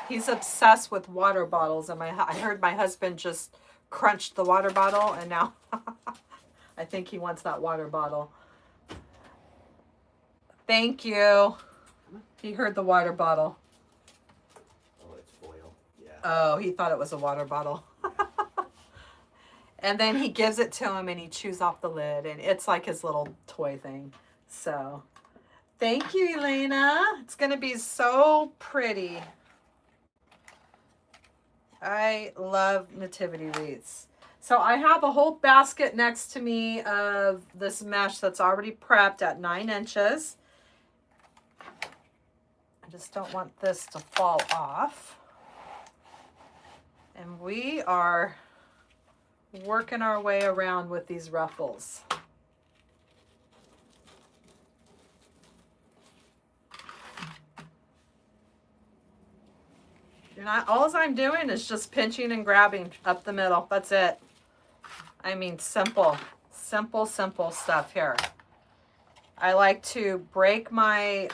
He's obsessed with water bottles, and I heard my husband just crunched the water bottle, and now I think he wants that water bottle. Thank you. He heard the water bottle. Oh, he thought it was a water bottle. And then he gives it to him and he chews off the lid, and it's like his little toy thing. So thank you, Elena. It's going to be so pretty. I love nativity wreaths. So I have a whole basket next to me of this mesh that's already prepped at 9 inches. I just don't want this to fall off. And we are working our way around with these ruffles. All I'm doing is just pinching and grabbing up the middle. That's it. I mean, simple stuff here. I like to break my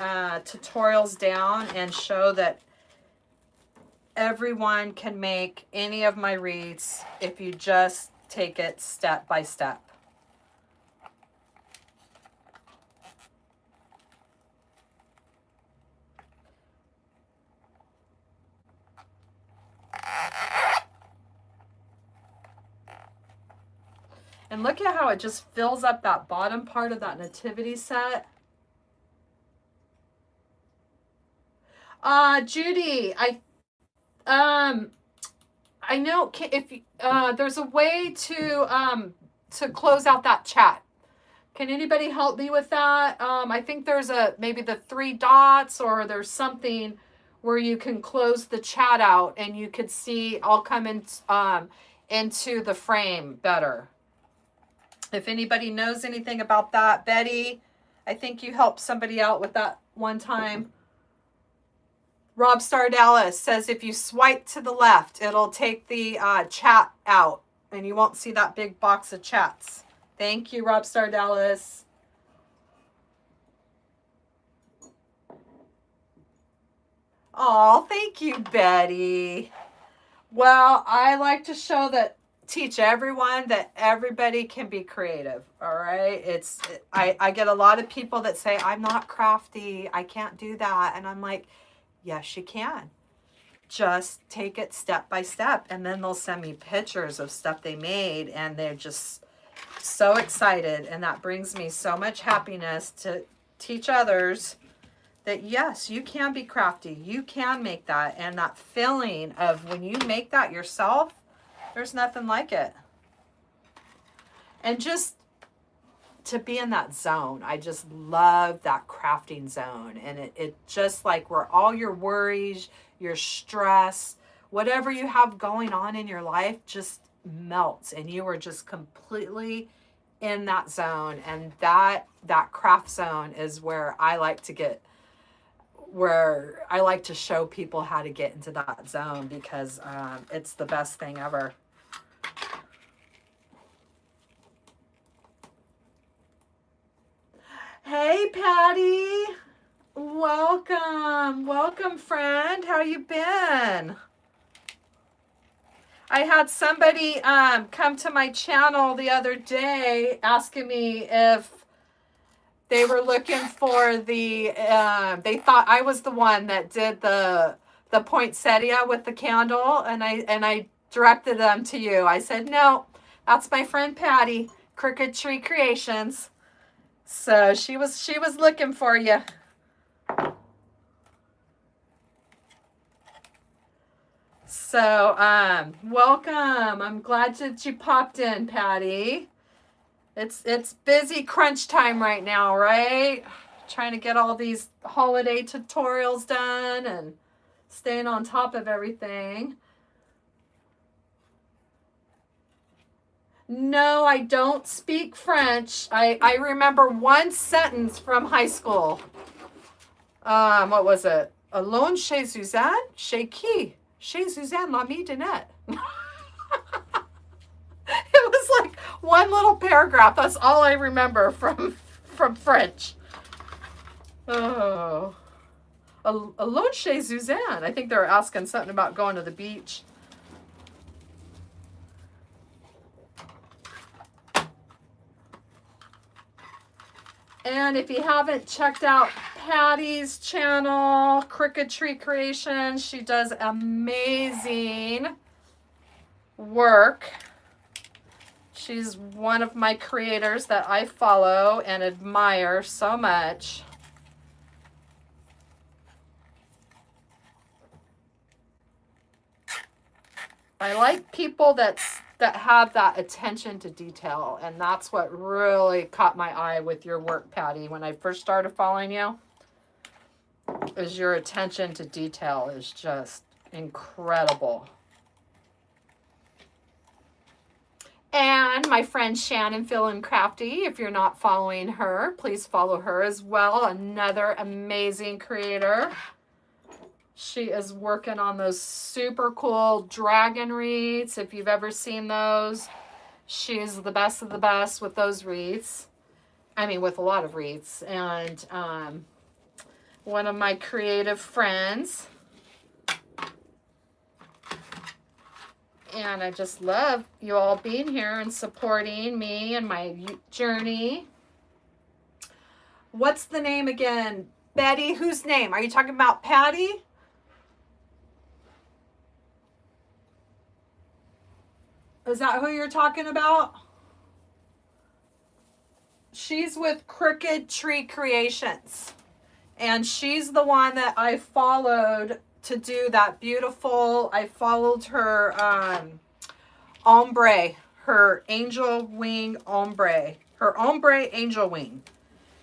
tutorials down and show that everyone can make any of my wreaths if you just take it step by step. And look at how it just fills up that bottom part of that nativity set. Judy, I know if there's a way to close out that chat. Can anybody help me with that? I think there's maybe the three dots, or there's something where you can close the chat out and you could see I'll come in into the frame better. If anybody knows anything about that, Betty, I think you helped somebody out with that one time. Rob Stardellis says if you swipe to the left, it'll take the chat out and you won't see that big box of chats. Thank you, Rob Stardellis. Oh, thank you, Betty. Well, I like to show that, teach everyone that everybody can be creative. All right. I get a lot of people that say, I'm not crafty, I can't do that. And I'm like, yes, you can. Just take it step by step. And then they'll send me pictures of stuff they made and they're just so excited. And that brings me so much happiness to teach others that yes, you can be crafty. You can make that. And that feeling of when you make that yourself, there's nothing like it. And just to be in that zone. I just love that crafting zone. And it just like where all your worries, your stress, whatever you have going on in your life just melts and you are just completely in that zone. And that craft zone is where I like to get, where I like to show people how to get into that zone because it's the best thing ever. Hey, Patty. Welcome. Welcome, friend. How you been? I had somebody come to my channel the other day asking me if they were looking for the, they thought I was the one that did the poinsettia with the candle, and I directed them to you. I said, no, that's my friend Patty, Crooked Tree Creations. So she was looking for you. So welcome. I'm glad that you popped in, Patty. It's busy crunch time right now, right? Trying to get all these holiday tutorials done and staying on top of everything. No, I don't speak French. I remember one sentence from high school. What was it? Alone chez Suzanne? Chez qui? Chez Suzanne l'amie Danette. It was like one little paragraph. That's all I remember from French. Oh. Alone chez Suzanne. I think they were asking something about going to the beach. And if you haven't checked out Patty's channel, Crooked Tree Creations, she does amazing work. She's one of my creators that I follow and admire so much. I like people that have that attention to detail, and that's what really caught my eye with your work, Patty, when I first started following you, is your attention to detail is just incredible. And my friend Shannon Feelin' Crafty, if you're not following her, please follow her as well. Another amazing creator. She is working on those super cool dragon wreaths. If you've ever seen those, she's the best of the best with those wreaths. I mean, with a lot of wreaths. And one of my creative friends. And I just love you all being here and supporting me and my journey. What's the name again? Betty, whose name? Are you talking about Patty? Is that who you're talking about? She's with Crooked Tree Creations. And she's the one that I followed to do that beautiful, I followed her ombre, her angel wing ombre, her ombre angel wing.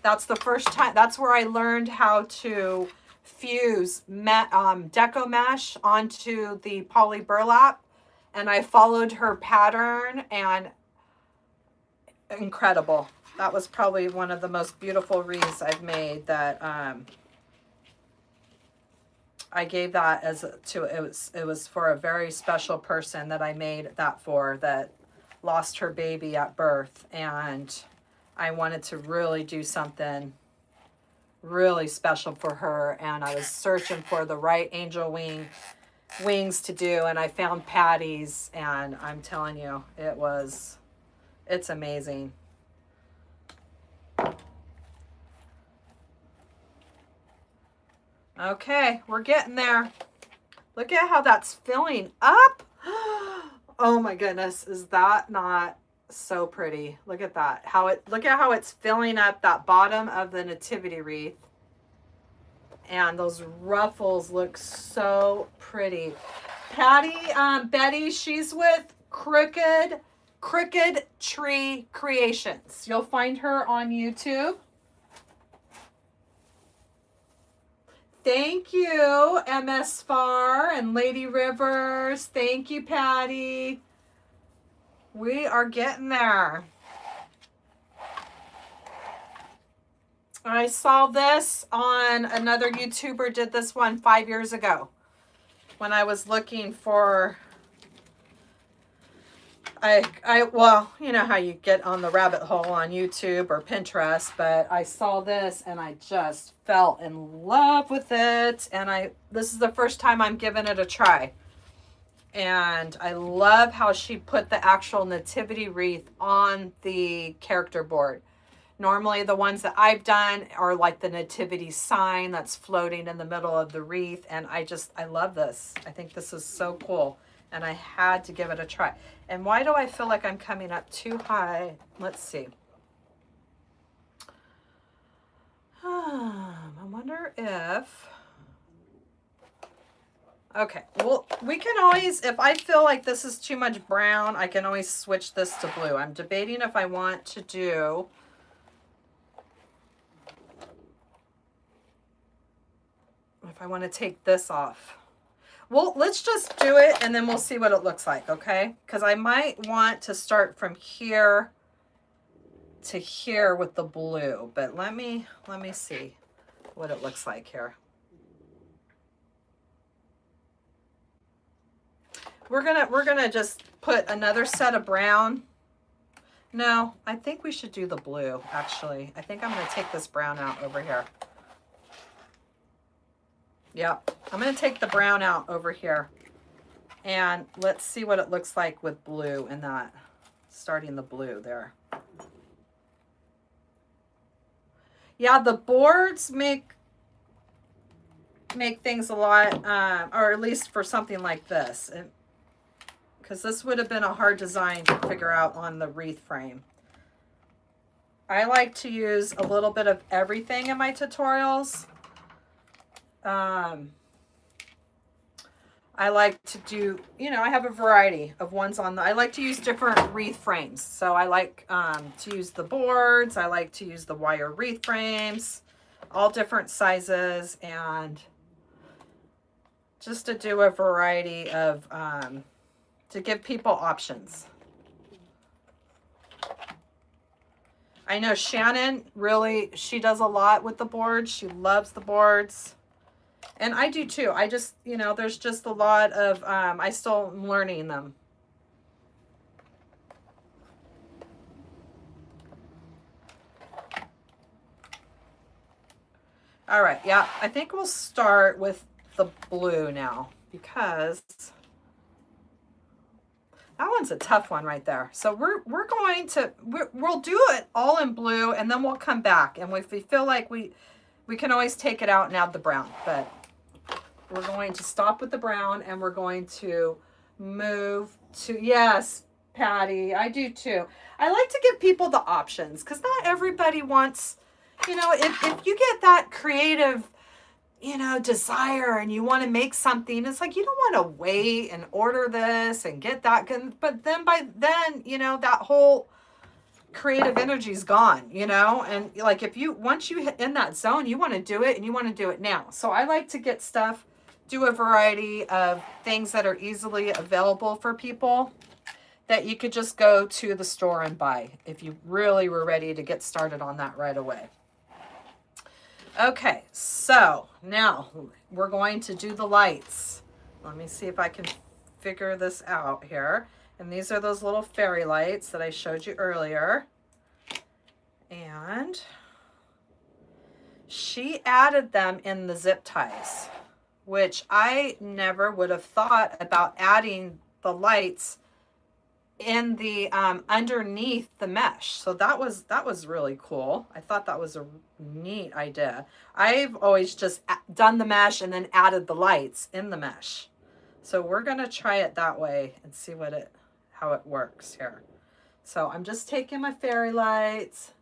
That's the first time, that's where I learned how to fuse deco mesh onto the poly burlap. And I followed her pattern, and incredible. That was probably one of the most beautiful wreaths I've made. That I gave that as it was for a very special person that I made that for, that lost her baby at birth, and I wanted to really do something really special for her, and I was searching for the right angel wings to do, and I found Patty's, and I'm telling you, it's amazing. Okay, we're getting there. Look at how that's filling up. Oh my goodness, is that not so pretty? Look at that. Look at how it's filling up that bottom of the nativity wreath. And those ruffles look so pretty. Patty, Betty, she's with Crooked Tree Creations. You'll find her on YouTube. Thank you, MS Far and Lady Rivers. Thank you, Patty. We are getting there. I saw this on another YouTuber did this one 5 years ago when I was looking for, well, you know how you get on the rabbit hole on YouTube or Pinterest, but I saw this and I just fell in love with it. And this is the first time I'm giving it a try. And I love how she put the actual nativity wreath on the character board. Normally the ones that I've done are like the nativity sign that's floating in the middle of the wreath. And I love this. I think this is so cool. And I had to give it a try. And why do I feel like I'm coming up too high? Let's see. I wonder if... Okay, well, we can always, if I feel like this is too much brown, I can always switch this to blue. I'm debating if I want to do... if I want to take this off. Well, let's just do it and then we'll see what it looks like, okay? Because I might want to start from here to here with the blue, but let me see what it looks like here. We're gonna just put another set of brown. No, I think we should do the blue, actually. I think I'm gonna take this brown out over here. Yep, I'm going to take the brown out over here. And let's see what it looks like with blue in that. Starting the blue there. Yeah, the boards make things a lot, or at least for something like this. Because this would have been a hard design to figure out on the wreath frame. I like to use a little bit of everything in my tutorials. I like to do, you know, I have a variety of ones on I like to use different wreath frames. So I like to use the boards. I like to use the wire wreath frames, all different sizes, and just to do a variety of, to give people options. I know Shannon really, she does a lot with the boards. She loves the boards. And I do too. I just, you know, there's just a lot of, I still am learning them. All right, yeah, I think we'll start with the blue now because that one's a tough one right there. So we're going to, we'll do it all in blue and then we'll come back. And if we feel like we can always take it out and add the brown, but we're going to stop with the brown and we're going to move to, yes, Patty, I do too. I like to give people the options because not everybody wants, You know, if you get that creative, you know, desire and you want to make something, it's like you don't want to wait and order this and get that. But then by then, you know, that whole creative energy is gone, you know, and like if you, once you hit in that zone, you want to do it and you want to do it now. So I like to get stuff, do a variety of things that are easily available for people that you could just go to the store and buy if you really were ready to get started on that right away. Okay, so now we're going to do the lights. Let me see if I can figure this out here. And these are those little fairy lights that I showed you earlier. And she added them in the zip ties, which I never would have thought about adding the lights in the underneath the mesh. So that was really cool. I thought that was a neat idea. I've always just done the mesh and then added the lights in the mesh. So we're gonna try it that way and see how it works here. So I'm just taking my fairy lights.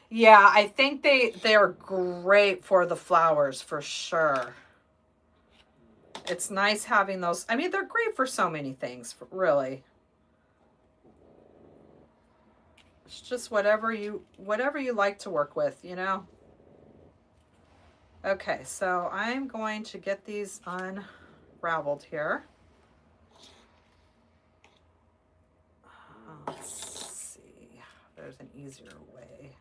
Yeah, I think they are great for the flowers for sure. It's nice having those. I mean, they're great for so many things, really. It's just whatever you like to work with, you know. Okay, so I'm going to get these unraveled here. Let's see if there's an easier way.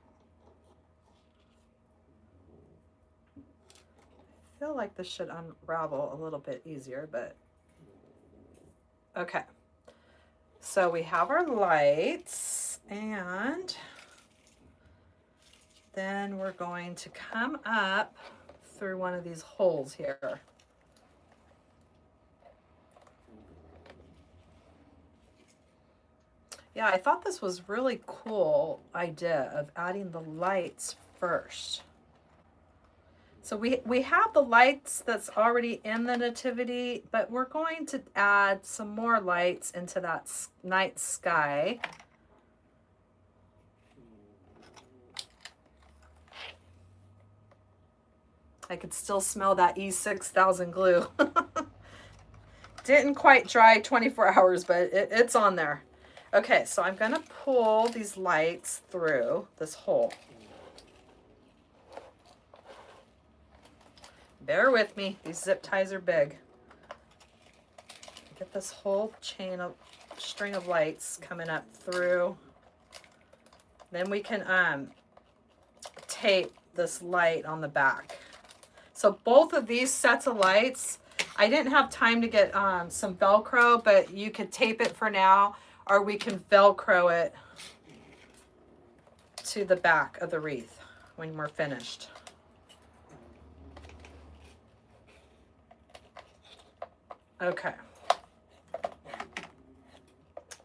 I feel like this should unravel a little bit easier, but okay. So we have our lights, and then we're going to come up through one of these holes here. Yeah, I thought this was really cool idea of adding the lights first. So we have the lights that's already in the nativity, but we're going to add some more lights into that night sky. I could still smell that E6000 glue. Didn't quite dry 24 hours, but it's on there. Okay, so I'm gonna pull these lights through this hole. Bear with me, these zip ties are big. Get this whole string of lights coming up through. Then we can tape this light on the back. So both of these sets of lights, I didn't have time to get some Velcro, but you could tape it for now, or we can Velcro it to the back of the wreath when we're finished. Okay.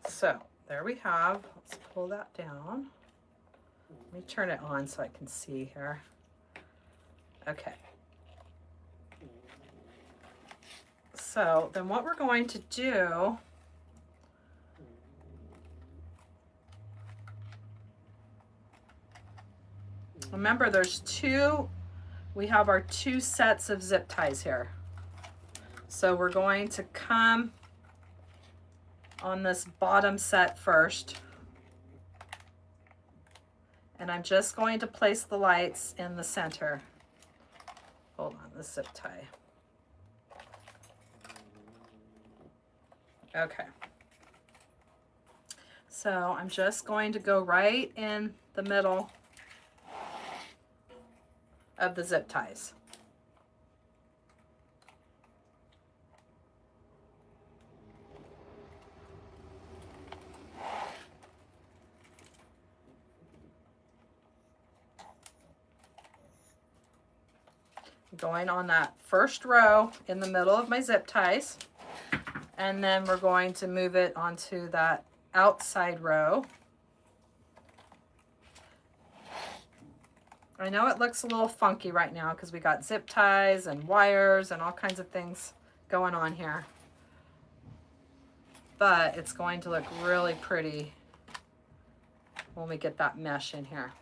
So there we have, let's pull that down. Let me turn it on so I can see here. Okay. So then what we're going to do, remember we have our two sets of zip ties here. So we're going to come on this bottom set first. And I'm just going to place the lights in the center. Hold on, the zip tie. Okay. So I'm just going to go right in the middle of the zip ties. Going on that first row in the middle of my zip ties, and then we're going to move it onto that outside row. I know it looks a little funky right now because we got zip ties and wires and all kinds of things going on here, but it's going to look really pretty when we get that mesh in here.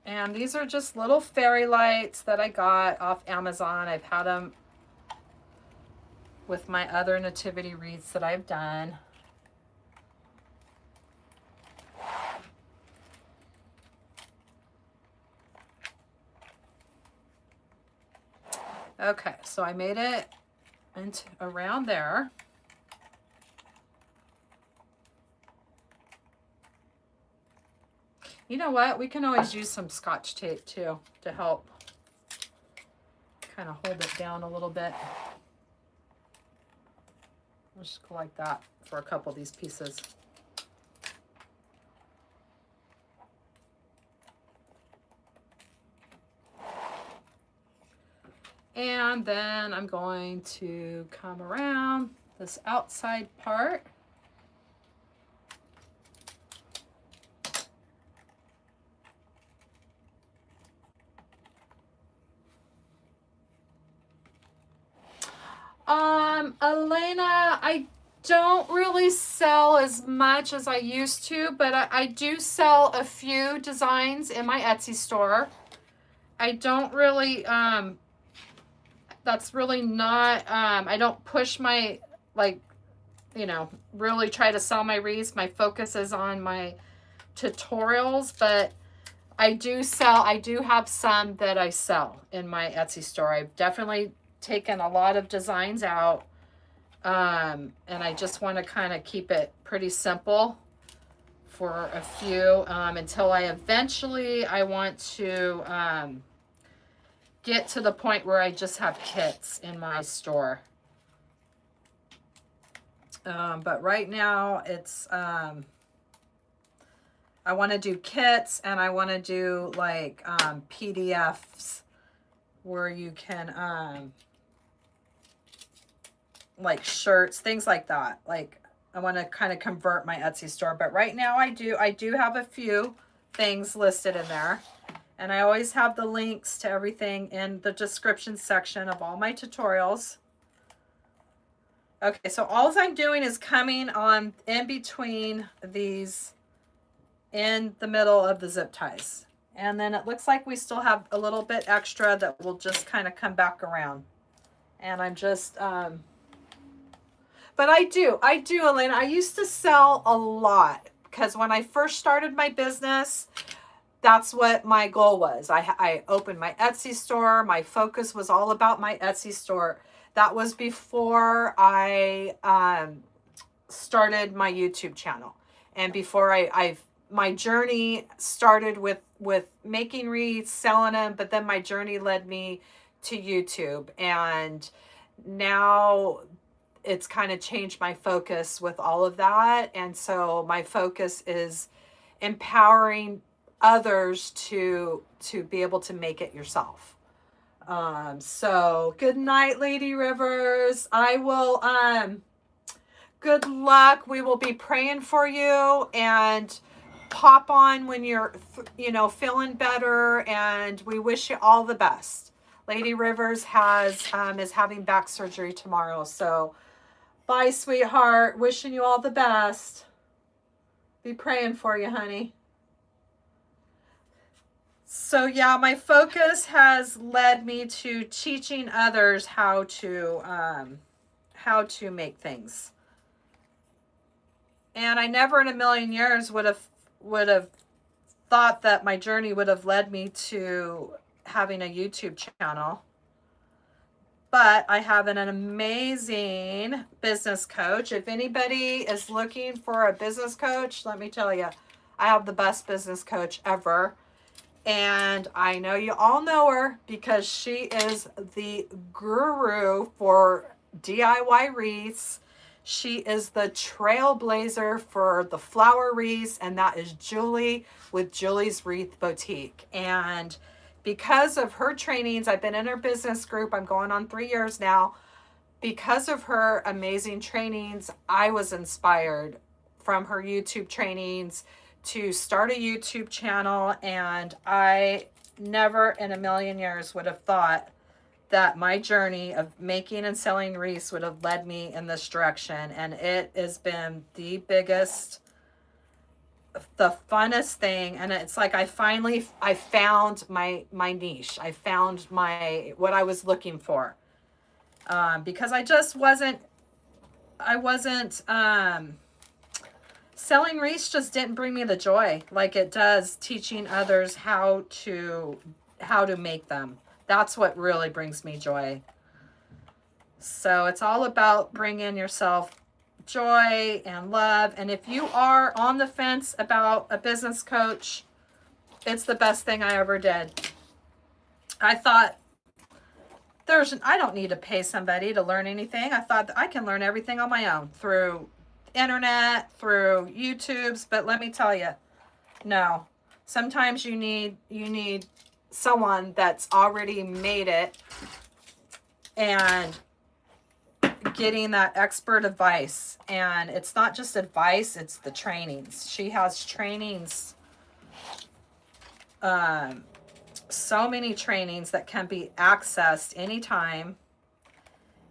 And these are just little fairy lights that I got off Amazon. I've had them with my other nativity wreaths that I've done. Okay, so I made it into around there. You know what? We can always use some Scotch tape too to help kind of hold it down a little bit. We'll just go like that for a couple of these pieces. And then I'm going to come around this outside part. Elena, I don't really sell as much as I used to, but I do sell a few designs in my Etsy store. I don't really, that's really not, I don't push my, like, you know, really try to sell my wreaths. My focus is on my tutorials, but I do have some that I sell in my Etsy store. I've definitely taken a lot of designs out, and I just want to kind of keep it pretty simple for a few, until I eventually, I want to get to the point where I just have kits in my store. But right now it's, I want to do kits, and I want to do like PDFs where you can, like shirts, things like that. Like I want to kind of convert my Etsy store, but right now I do have a few things listed in there, and I always have the links to everything in the description section of all my tutorials. Okay, so all I'm doing is coming on in between these, in the middle of the zip ties. And then it looks like we still have a little bit extra that will just kind of come back around. And I'm just, but I do, Elena. I used to sell a lot because when I first started my business, that's what my goal was. I opened my Etsy store. My focus was all about my Etsy store. That was before I started my YouTube channel. And before my journey started with making wreaths, selling them, but then my journey led me to YouTube. And now it's kind of changed my focus with all of that. And so my focus is empowering others to be able to make it yourself. So good night, Lady Rivers. I will, good luck. We will be praying for you, and pop on when you're, you know, feeling better, and we wish you all the best. Lady Rivers is having back surgery tomorrow. So bye, sweetheart. Wishing you all the best. Be praying for you, honey. So yeah, my focus has led me to teaching others how to make things. And I never in a million years would have thought that my journey would have led me to having a YouTube channel. But I have an amazing business coach. If anybody is looking for a business coach, let me tell you, I have the best business coach ever. And I know you all know her because she is the guru for DIY wreaths. She is the trailblazer for the flower wreaths, and that is Julie with Julie's Wreath Boutique. And because of her trainings, I've been in her business group. I'm going on 3 years now. Because of her amazing trainings, I was inspired from her YouTube trainings to start a YouTube channel, and I never in a million years would have thought that my journey of making and selling wreaths would have led me in this direction. And it has been the biggest the funnest thing. And it's like I found my niche. I found what I was looking for. Because I just wasn't selling wreaths just didn't bring me the joy like it does teaching others how to make them. That's what really brings me joy. So it's all about bringing yourself joy and love. And if you are on the fence about a business coach, it's the best thing I ever did. I thought I don't need to pay somebody to learn anything. I thought that I can learn everything on my own through internet, through YouTubes. But let me tell you, no. Sometimes you need someone that's already made it and getting that expert advice. And it's not just advice, it's the trainings. She has trainings, so many trainings that can be accessed anytime.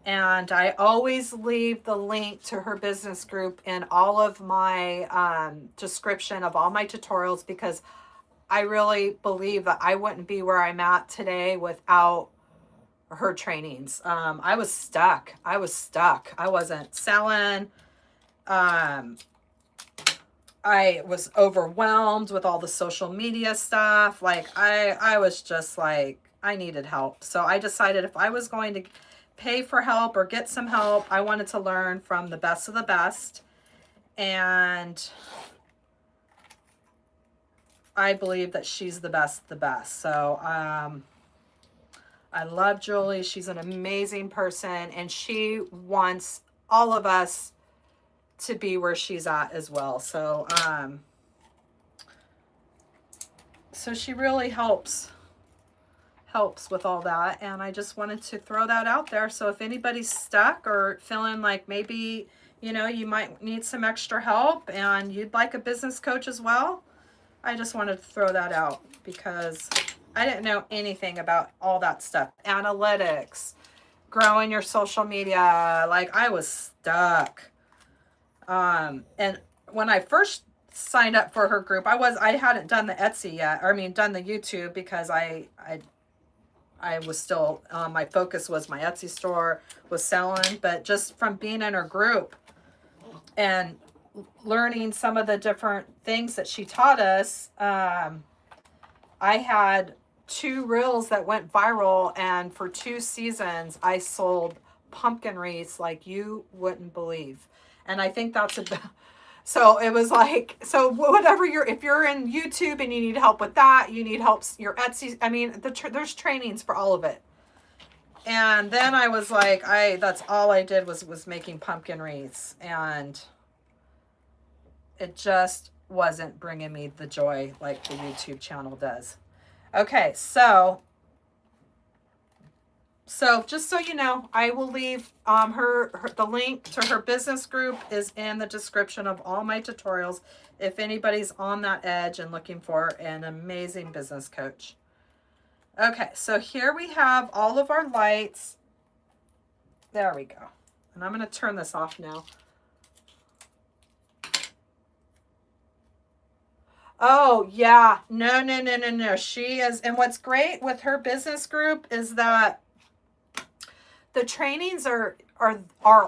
And I always leave the link to her business group in all of my description of all my tutorials, because I really believe that I wouldn't be where I'm at today without her trainings. I was stuck. I wasn't selling. I was overwhelmed with all the social media stuff. Like I was just like, I needed help. So I decided if I was going to pay for help or get some help, I wanted to learn from the best of the best. And I believe that she's the best of the best. So I love Julie. She's an amazing person, and she wants all of us to be where she's at as well. So so she really helps with all that, and I just wanted to throw that out there. So if anybody's stuck or feeling like maybe, you know, you might need some extra help and you'd like a business coach as well, I just wanted to throw that out because I didn't know anything about all that stuff. Analytics, growing your social media. Like I was stuck. And when I first signed up for her group, I hadn't done the Etsy yet. I mean, done the YouTube, because I was still, my focus was my Etsy store, was selling. But just from being in her group and learning some of the different things that she taught us, I had 2 reels that went viral, and for 2 seasons I sold pumpkin wreaths like you wouldn't believe. And I think that's about, so it was like, so whatever if you're in YouTube and you need help with that, you need help, your Etsy, I mean, there's trainings for all of it. And then I was like, that's all I did was making pumpkin wreaths, and it just wasn't bringing me the joy like the YouTube channel does. Okay, so just so you know, I will leave the link to her business group is in the description of all my tutorials if anybody's on that edge and looking for an amazing business coach. Okay, so here we have all of our lights. There we go. And I'm going to turn this off now. Oh, yeah. No. She is. And what's great with her business group is that the trainings are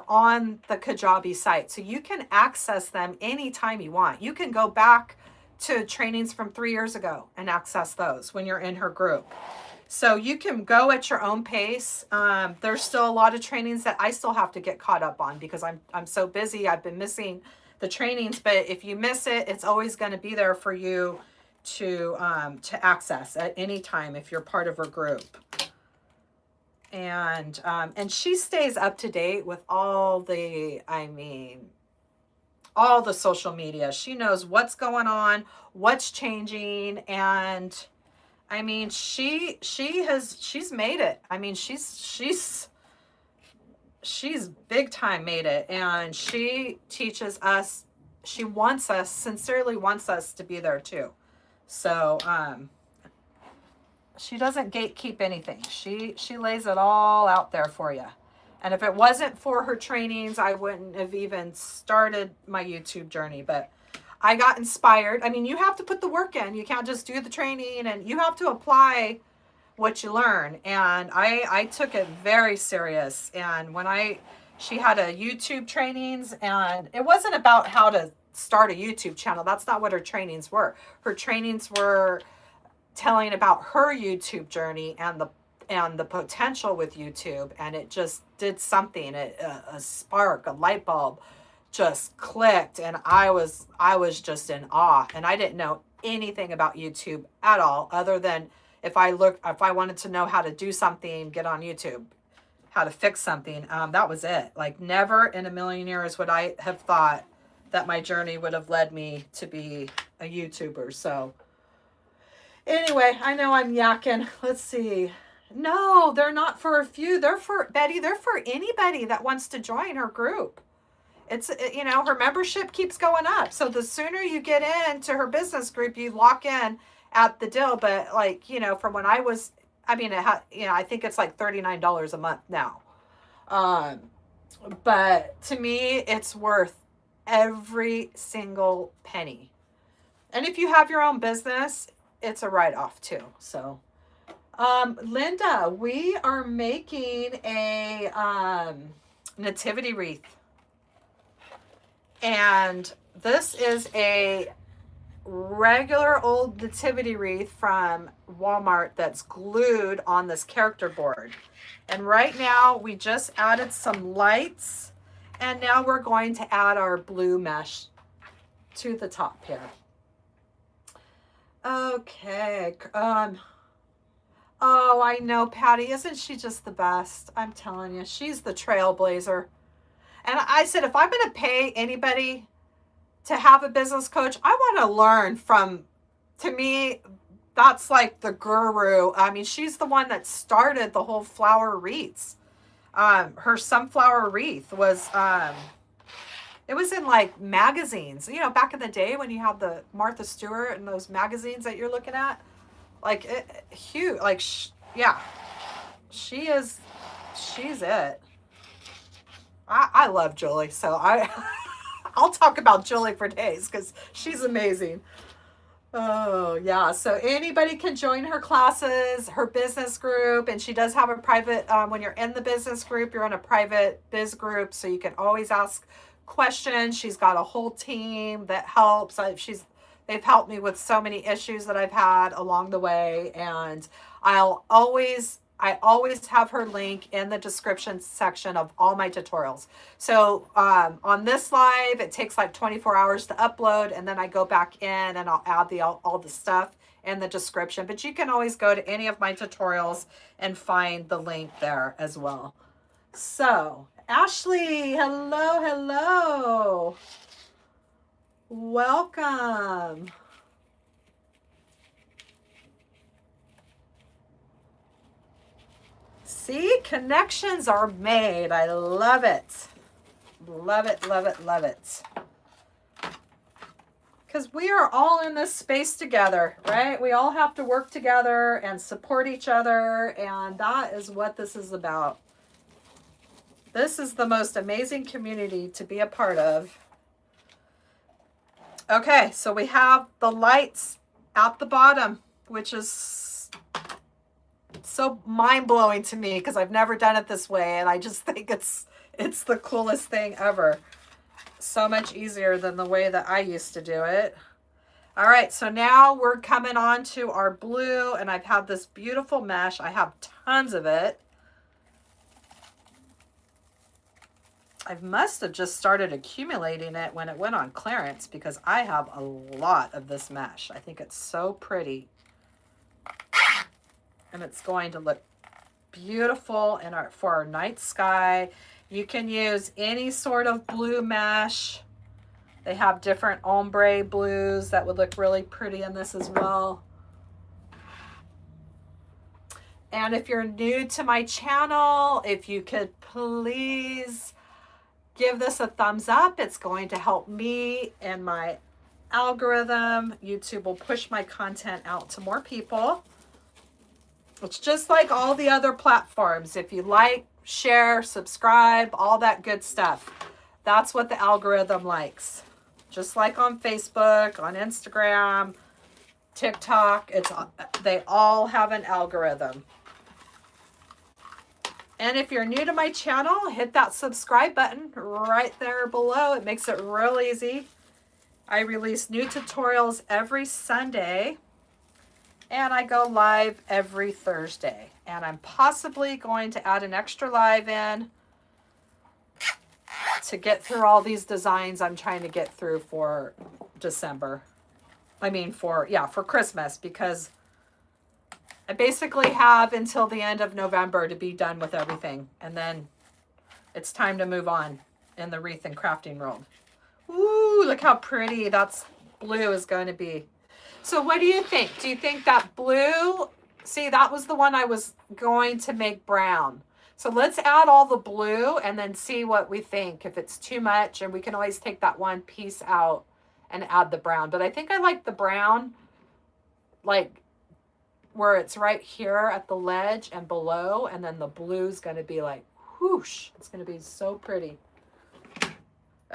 on the Kajabi site. So you can access them anytime you want. You can go back to trainings from 3 years ago and access those when you're in her group. So you can go at your own pace. There's still a lot of trainings that I still have to get caught up on because I'm so busy. I've been missing the trainings, but if you miss it, it's always going to be there for you to access at any time if you're part of her group. And she stays up to date with all the social media. She knows what's going on, what's changing, and I mean, she's made it. I mean, she's big time made it, and she teaches us. She sincerely wants us to be there too. So she doesn't gatekeep anything. She lays it all out there for you. And if it wasn't for her trainings, I wouldn't have even started my YouTube journey. But I got inspired. I mean, you have to put the work in. You can't just do the training, and you have to apply what you learn. And I took it very serious. And when she had a YouTube trainings, and it wasn't about how to start a YouTube channel. That's not what her trainings were. Her trainings were telling about her YouTube journey and the potential with YouTube. And it just did something. A spark, a light bulb just clicked, and I was just in awe. And I didn't know anything about YouTube at all, other than if I wanted to know how to do something, get on YouTube, how to fix something. That was it. Like, never in a million years would I have thought that my journey would have led me to be a YouTuber. So anyway, I know I'm yakking. Let's see. No, they're not for a few. They're for Betty. They're for anybody that wants to join her group. It's, you know, her membership keeps going up. So the sooner you get into her business group, you lock in at the deal. But like, you know, from when I was, I mean, I think it's like $39 a month now. But to me, it's worth every single penny. And if you have your own business, it's a write-off too. So, Linda, we are making a nativity wreath. And this is a regular old nativity wreath from Walmart that's glued on this character board. And right now we just added some lights, and now we're going to add our blue mesh to the top here. Okay. Oh, I know, Patty. Isn't she just the best? I'm telling you, she's the trailblazer. And I said, if I'm going to pay anybody to have a business coach, I want to learn from, to me, that's like the guru. I mean, she's the one that started the whole flower wreaths. Her sunflower wreath was, it was in like magazines, you know, back in the day when you had the Martha Stewart and those magazines that you're looking at, like huge, like, yeah, she's it. I love Julie, so I'll talk about Julie for days because she's amazing. Oh, yeah. So anybody can join her classes, her business group, and she does have a private, when you're in the business group, you're in a private biz group, so you can always ask questions. She's got a whole team that helps. They've helped me with so many issues that I've had along the way, and I always have her link in the description section of all my tutorials. So on this live, it takes like 24 hours to upload, and then I go back in and I'll add all the stuff in the description. But you can always go to any of my tutorials and find the link there as well. So Ashley, hello. Welcome. See, connections are made. I love it. Love it. Because we are all in this space together, right? We all have to work together and support each other. And that is what this is about. This is the most amazing community to be a part of. Okay, so we have the lights at the bottom, which is so mind-blowing to me because I've never done it this way, and I just think it's the coolest thing ever. So much easier than the way that I used to do it. All right, so now we're coming on to our blue, and I've had this beautiful mesh. I have tons of it. I must have just started accumulating it when it went on clearance because I have a lot of this mesh. I think it's so pretty. And it's going to look beautiful for our night sky. You can use any sort of blue mesh. They have different ombre blues that would look really pretty in this as well. And if you're new to my channel, if you could please give this a thumbs up. It's going to help me and my algorithm. YouTube will push my content out to more people. It's just like all the other platforms. If you like, share, subscribe, all that good stuff. That's what the algorithm likes. just like on Facebook, on Instagram, TikTok. They all have an algorithm. And if you're new to my channel, hit that subscribe button right there below. It makes it real easy. I release new tutorials every Sunday, and I go live every Thursday. And I'm possibly going to add an extra live in to get through all these designs I'm trying to get through for December. I mean for Christmas, because I basically have until the end of November to be done with everything. And then it's time to move on in the wreath and crafting world. Ooh, look how pretty that blue is going to be. So what do you think? Do you think that blue, see, that was the one I was going to make brown. So let's add all the blue and then see what we think. If it's too much, and we can always take that one piece out and add the brown. But I think I like the brown, like where it's right here at the ledge and below, and then the blue's going to be like whoosh. It's going to be so pretty.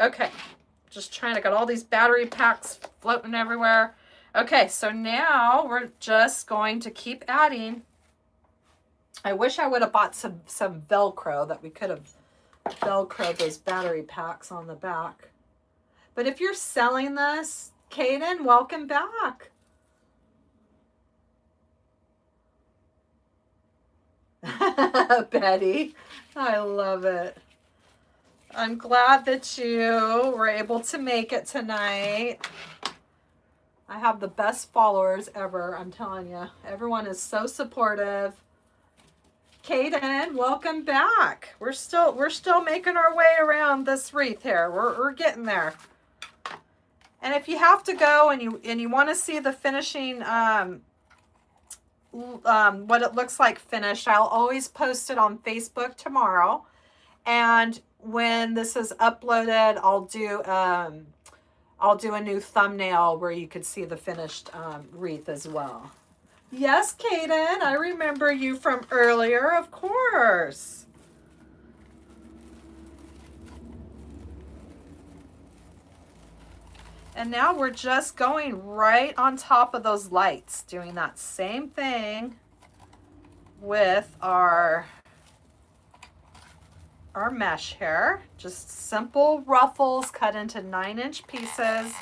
Okay, just trying to get all these battery packs floating everywhere. Okay, so now we're just going to keep adding. I wish I would have bought some Velcro, that we could have Velcroed those battery packs on the back. But if you're selling this, Kaden, welcome back. Betty, I love it. I'm glad that you were able to make it tonight. I have the best followers ever, I'm telling you. Everyone is so supportive. Kaden, welcome back. We're still making our way around this wreath here. We're getting there. And if you have to go and you want to see the finishing what it looks like finished, I'll always post it on Facebook tomorrow. And when this is uploaded, I'll do a new thumbnail where you could see the finished wreath as well. Yes, Kaden, I remember you from earlier, of course. And now we're just going right on top of those lights, doing that same thing with our mesh here. Just simple ruffles cut into 9-inch pieces.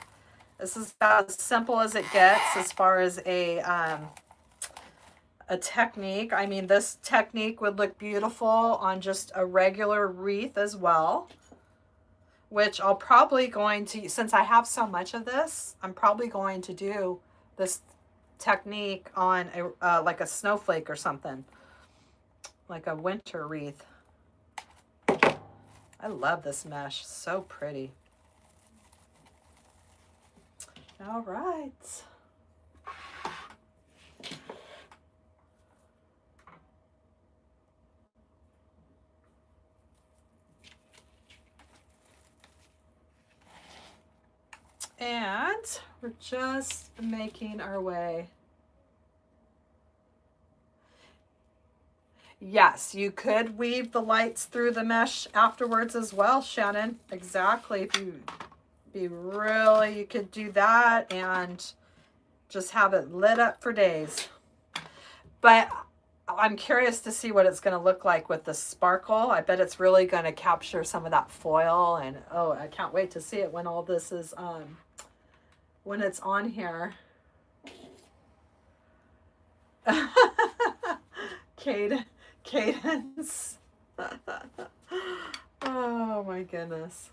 This is about as simple as it gets as far as a technique. I mean, this technique would look beautiful on just a regular wreath as well, which I'll probably going to, since I have so much of this, I'm probably going to do this technique on a like a snowflake or something, like a winter wreath. I love this mesh, so pretty. All right. And we're just making our way. Yes, you could weave the lights through the mesh afterwards as well, Shannon. Exactly. If you you could do that and just have it lit up for days. But I'm curious to see what it's going to look like with the sparkle. I bet it's really going to capture some of that foil, and oh, I can't wait to see it when all this is when it's on here. Cadence. Oh my goodness.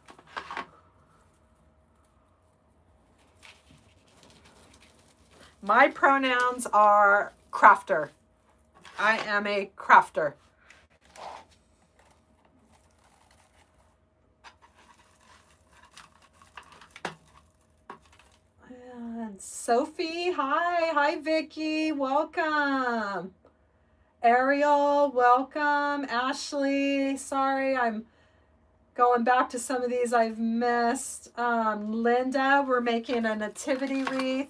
My pronouns are crafter. I am a crafter. And Sophie, hi. Hi, Vicky. Welcome. Ariel, welcome. Ashley, sorry, I'm going back to some of these I've missed. Linda, we're making a nativity wreath.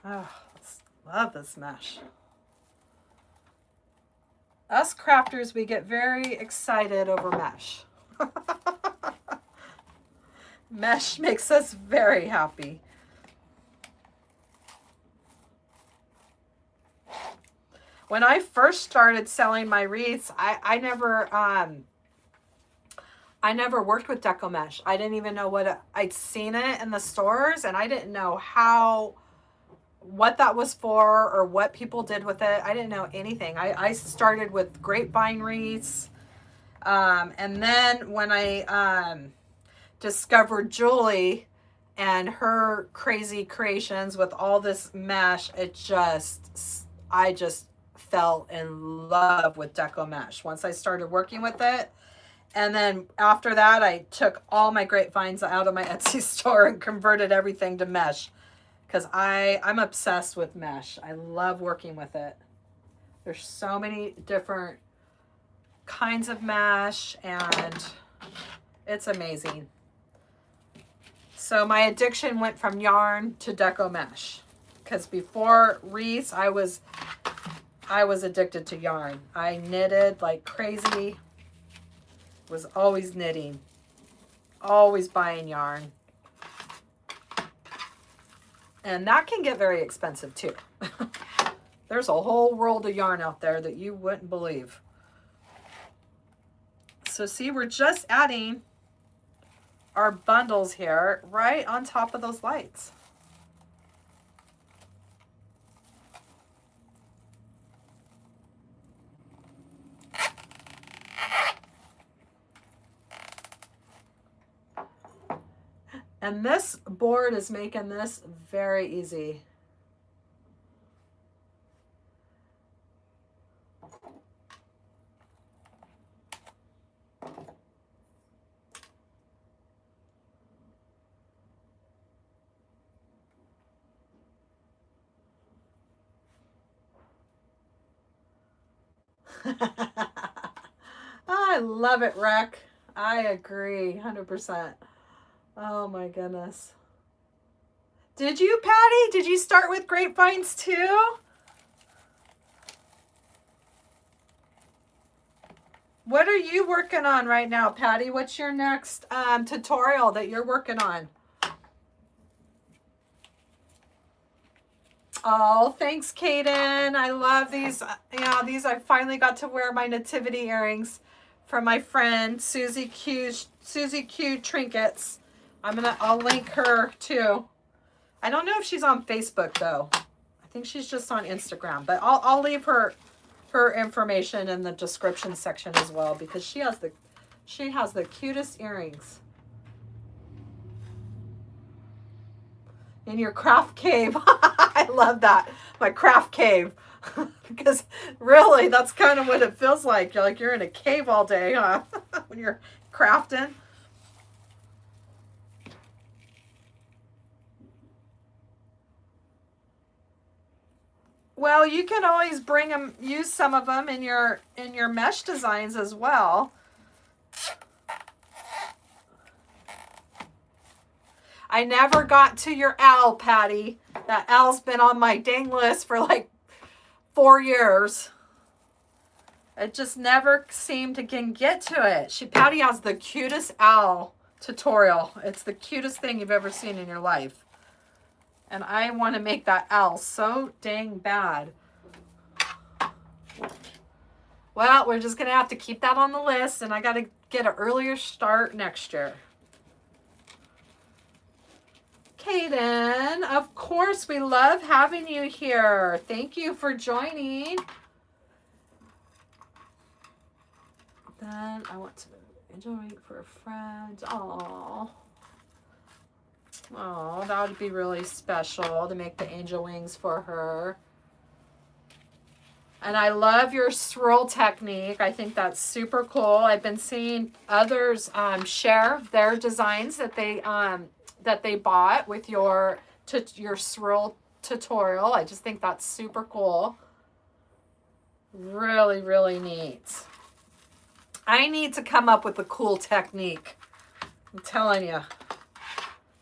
Oh, love this mesh. Us crafters, we get very excited over mesh. Mesh makes us very happy. When I first started selling my wreaths, I never worked with deco mesh. I didn't even know I'd seen it in the stores, and I didn't know what that was for or what people did with it. I didn't know anything. I started with grapevine wreaths. And then when I discovered Julie and her crazy creations with all this mesh, I just fell in love with deco mesh once I started working with it. And then after that, I took all my grapevines out of my Etsy store and converted everything to mesh, because I'm obsessed with mesh. I love working with it. There's so many different kinds of mesh, and it's amazing. So my addiction went from yarn to deco mesh, because before wreaths, I was addicted to yarn. I knitted like crazy. Was always knitting, always buying yarn. And that can get very expensive too. There's a whole world of yarn out there that you wouldn't believe. So see, we're just adding our bundles here right on top of those lights. And this board is making this very easy. I love it, Rec. I agree, 100%. Oh my goodness. Did you, Patty? Did you start with grapevines too? What are you working on right now, Patty? What's your next tutorial that you're working on? Oh, thanks, Kaden. I love these. These I finally got to wear my nativity earrings from my friend Susie Q Trinkets. I'll link her too. I don't know if she's on Facebook though. I think she's just on Instagram, but I'll leave her information in the description section as well, because she has the cutest earrings. In your craft cave. I love that. My craft cave. Because really, that's kind of what it feels like. You're in a cave all day, huh? When you're crafting. Well, you can always use some of them in your mesh designs as well. I never got to your owl, Patty. That owl's been on my dang list for like 4 years. It just never seemed to get to it. Patty has the cutest owl tutorial. It's the cutest thing you've ever seen in your life. And I want to make that owl so dang bad. Well, we're just going to have to keep that on the list, and I got to get an earlier start next year. Kaden, of course, we love having you here. Thank you for joining. Then I want to enjoy for a friend. Oh, that would be really special to make the angel wings for her. And I love your swirl technique. I think that's super cool. I've been seeing others share their designs that they bought with your swirl tutorial. I just think that's super cool. Really, really neat. I need to come up with a cool technique. I'm telling you.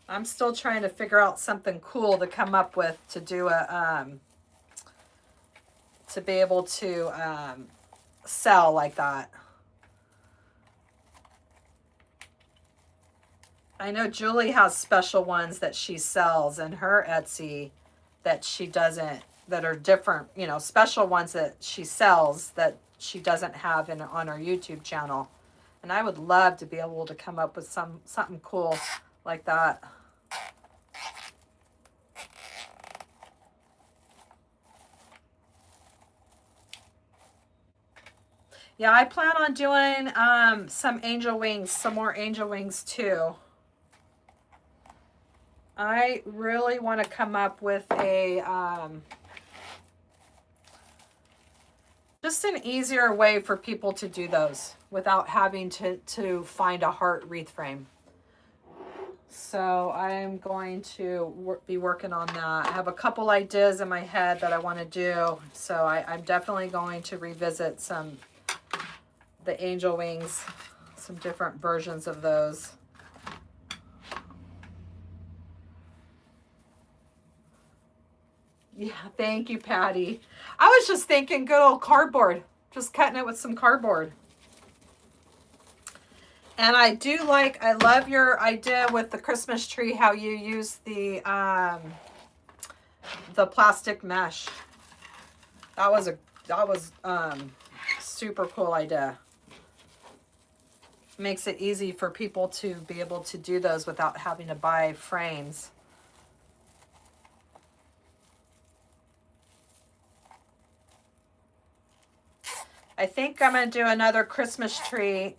I'm still trying to figure out something cool to come up with to do a, to be able to sell like that. I know Julie has special ones that she sells in her Etsy that she doesn't, that are different, you know, special ones that she sells that she doesn't have on her YouTube channel. And I would love to be able to come up with something cool like that. Yeah, I plan on doing some angel wings, some more angel wings too. I really want to come up with a just an easier way for people to do those without having to find a heart wreath frame. So I'm going to be working on that. I have a couple ideas in my head that I want to do. So I'm definitely going to revisit the angel wings, some different versions of those. Yeah, thank you, Patty. I was just thinking good old cardboard, just cutting it with some cardboard. And I love your idea with the Christmas tree, how you use the plastic mesh. That was super cool idea. Makes it easy for people to be able to do those without having to buy frames. I think I'm going to do another Christmas tree.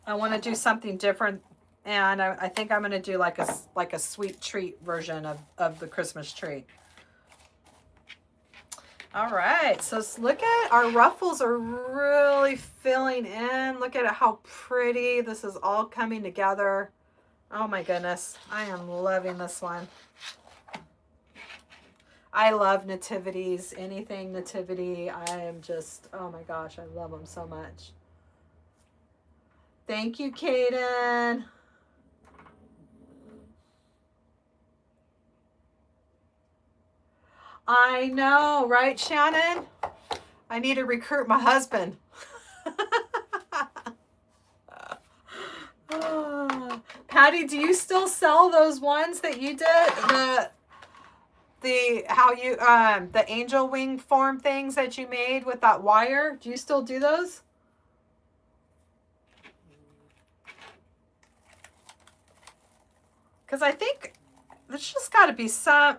I want to do something different, and I think I'm going to do like a sweet treat version of the Christmas tree. All right, so look at our ruffles are really filling in. Look at how pretty this is all coming together. Oh my goodness, I am loving this one. I love nativities, anything nativity. I am just, oh my gosh, I love them so much. Thank you, Kaden. I know, right, Shannon? I need to recruit my husband. Patty, do you still sell those ones that you did? The angel wing form things that you made with that wire? Do you still do those? Because I think there's just got to be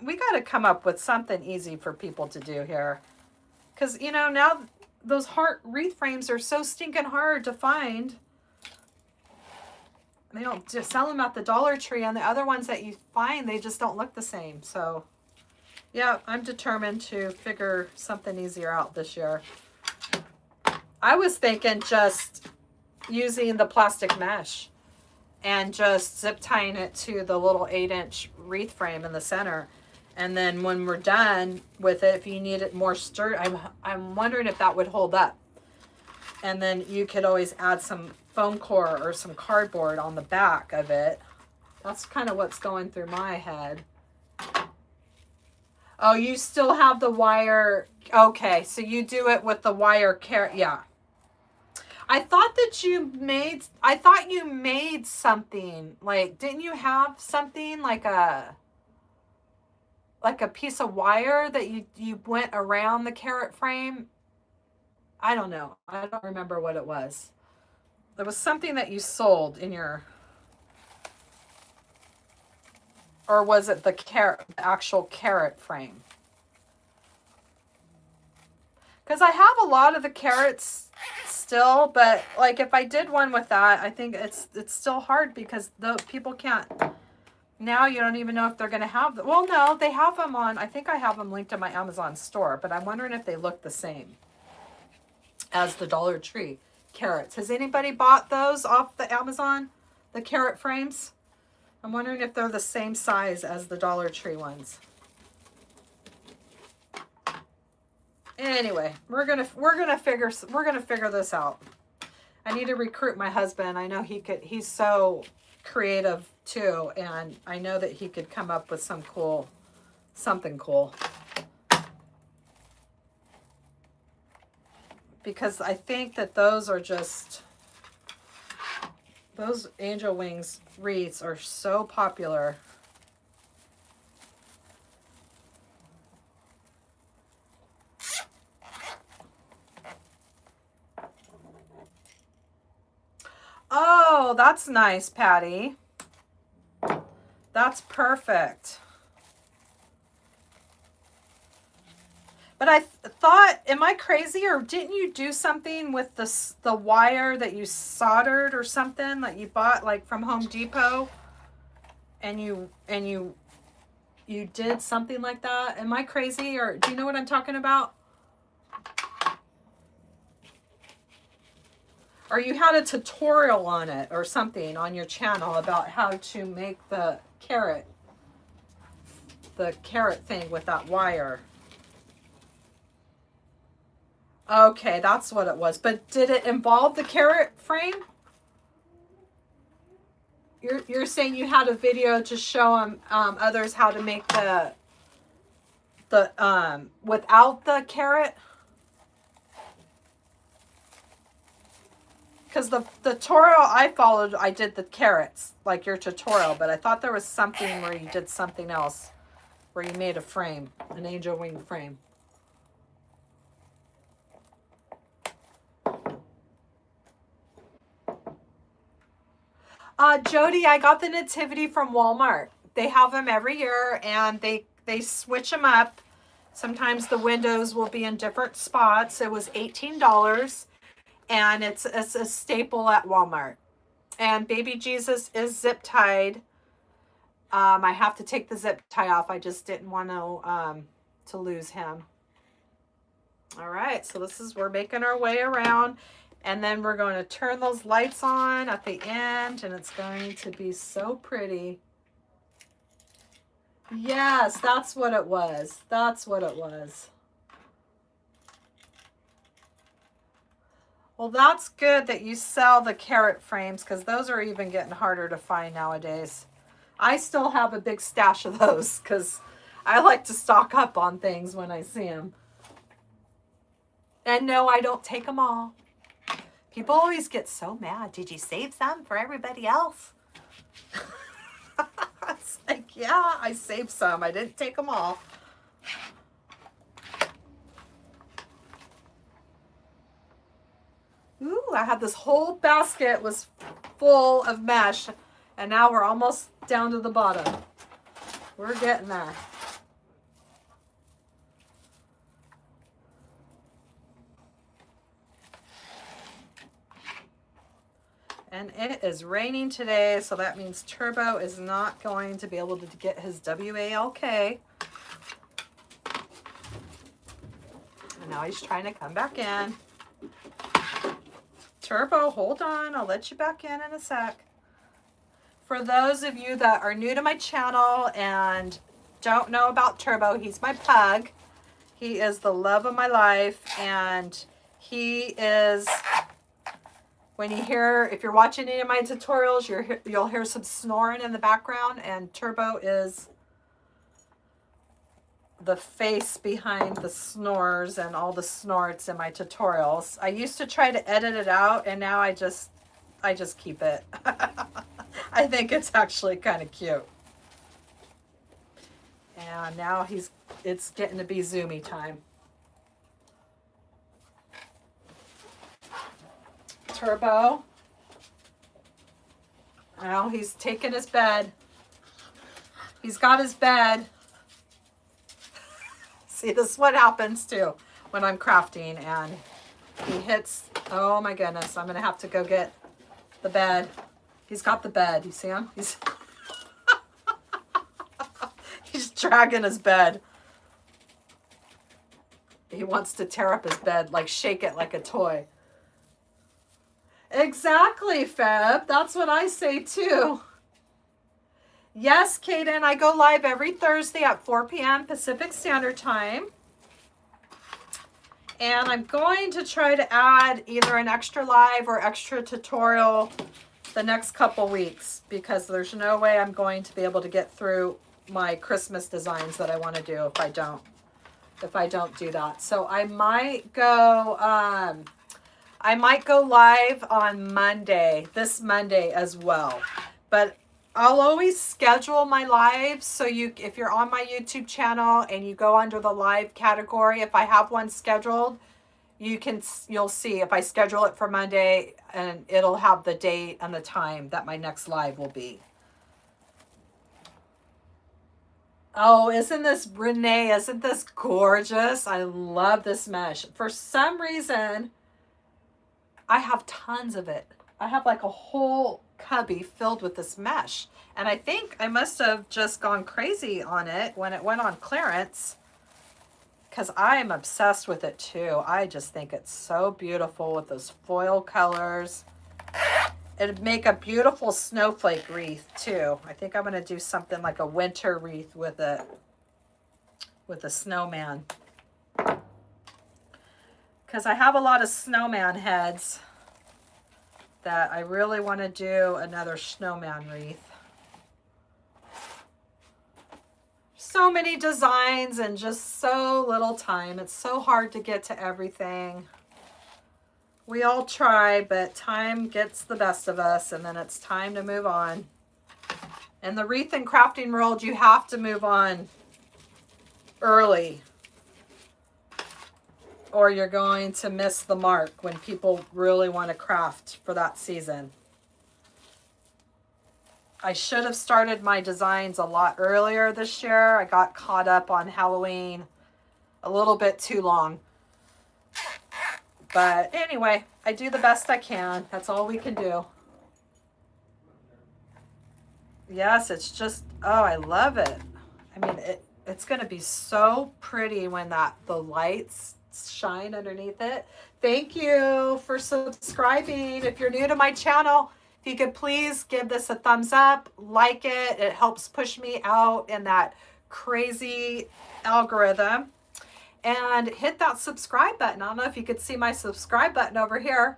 we got to come up with something easy for people to do here. Because, you know, now those heart wreath frames are so stinking hard to find. They don't just sell them at the Dollar Tree, and the other ones that you find, they just don't look the same. So, yeah, I'm determined to figure something easier out this year. I was thinking just using the plastic mesh and just zip tying it to the little 8-inch wreath frame in the center. And then when we're done with it, if you need it more sturdy, I'm wondering if that would hold up. And then you could always add some foam core or some cardboard on the back of it. That's kind of what's going through my head. Oh, you still have the wire. Okay, so you do it with the wire carrot. Yeah. I thought you made something. Like, didn't you have something like a piece of wire that you went around the carrot frame? I don't know. I don't remember what it was. There was something that you sold in your, or was it the actual carrot frame? Because I have a lot of the carrots still, but like if I did one with that, I think it's still hard because the people can't. Now you don't even know if they're going to have them. Well, no, they have them on. I think I have them linked to my Amazon store, but I'm wondering if they look the same as the Dollar Tree carrots. Has anybody bought those off the Amazon? The carrot frames? I'm wondering if they're the same size as the Dollar Tree ones. Anyway, we're gonna figure this out. I need to recruit my husband. I know he's so creative too, and I know that he could come up with something cool. Because I think that those angel wings wreaths are so popular. Oh, that's nice, Patty. That's perfect. But I thought, am I crazy, or didn't you do something with the wire that you soldered or something that you bought like from Home Depot? And you did something like that? Am I crazy, or do you know what I'm talking about? Or you had a tutorial on it or something on your channel about how to make the carrot thing with that wire. Okay, that's what it was. But did it involve the carrot frame? You're saying you had a video to show others how to make the without the carrot? Because the tutorial I followed, I did the carrots, like your tutorial, but I thought there was something where you did something else, where you made a frame, an angel wing frame. Jody, I got the Nativity from Walmart. They have them every year, and they switch them up. Sometimes the windows will be in different spots. It was $18. And it's a staple at Walmart. And baby Jesus is zip tied. I have to take the zip tie off. I just didn't want to lose him. All right, so we're making our way around, and then we're going to turn those lights on at the end, and it's going to be so pretty. Yes, that's what it was. That's what it was. Well, that's good that you sell the carrot frames, because those are even getting harder to find nowadays. I still have a big stash of those because I like to stock up on things when I see them. And no, I don't take them all. People always get so mad. Did you save some for everybody else? It's like, yeah, I saved some. I didn't take them all. Ooh, I had this whole basket was full of mesh, and now we're almost down to the bottom. We're getting there. And it is raining today, so that means Turbo is not going to be able to get his WALK. And now he's trying to come back in. Turbo, hold on. I'll let you back in a sec. For those of you that are new to my channel and don't know about Turbo, he's my pug. He is the love of my life, and he is, when you hear, if you're watching any of my tutorials, you'll hear some snoring in the background, and Turbo is the face behind the snores and all the snorts in my tutorials. I used to try to edit it out, and now I just keep it. I think it's actually kind of cute. And now it's getting to be zoomy time. Turbo. Now he's taking his bed. He's got his bed. See, this is what happens too when I'm crafting and he hits, oh my goodness, I'm going to have to go get the bed. He's got the bed. You see him? He's dragging his bed. He wants to tear up his bed, like shake it like a toy. Exactly, Feb. That's what I say too. Yes, Kaden, I go live every Thursday at 4 p.m. Pacific Standard Time. And I'm going to try to add either an extra live or extra tutorial the next couple weeks, because there's no way I'm going to be able to get through my Christmas designs that I want to do if I don't do that. So I might go live on Monday, this Monday as well. But I'll always schedule my lives, so if you're on my YouTube channel and you go under the live category, if I have one scheduled, you'll see if I schedule it for Monday, and it'll have the date and the time that my next live will be. Oh, isn't this gorgeous? I love this mesh. For some reason, I have tons of it. I have like a whole cubby filled with this mesh. And I think I must have just gone crazy on it when it went on clearance, because I am obsessed with it too. I just think it's so beautiful with those foil colors. It'd make a beautiful snowflake wreath too. I think I'm going to do something like a winter wreath with a snowman, because I have a lot of snowman heads that I really want to do another snowman wreath. So many designs and just so little time. It's so hard to get to everything. We all try, but time gets the best of us, and then it's time to move on. In the wreath and crafting world, you have to move on early, or you're going to miss the mark when people really want to craft for that season. I should have started my designs a lot earlier this year. I got caught up on Halloween a little bit too long. But anyway, I do the best I can. That's all we can do. Yes, it's just, oh, I love it. I mean, it's going to be so pretty when the lights shine underneath it. Thank you for subscribing. If you're new to my channel, if you could please give this a thumbs up, like it. It helps push me out in that crazy algorithm. And hit that subscribe button. I don't know if you could see my subscribe button over here.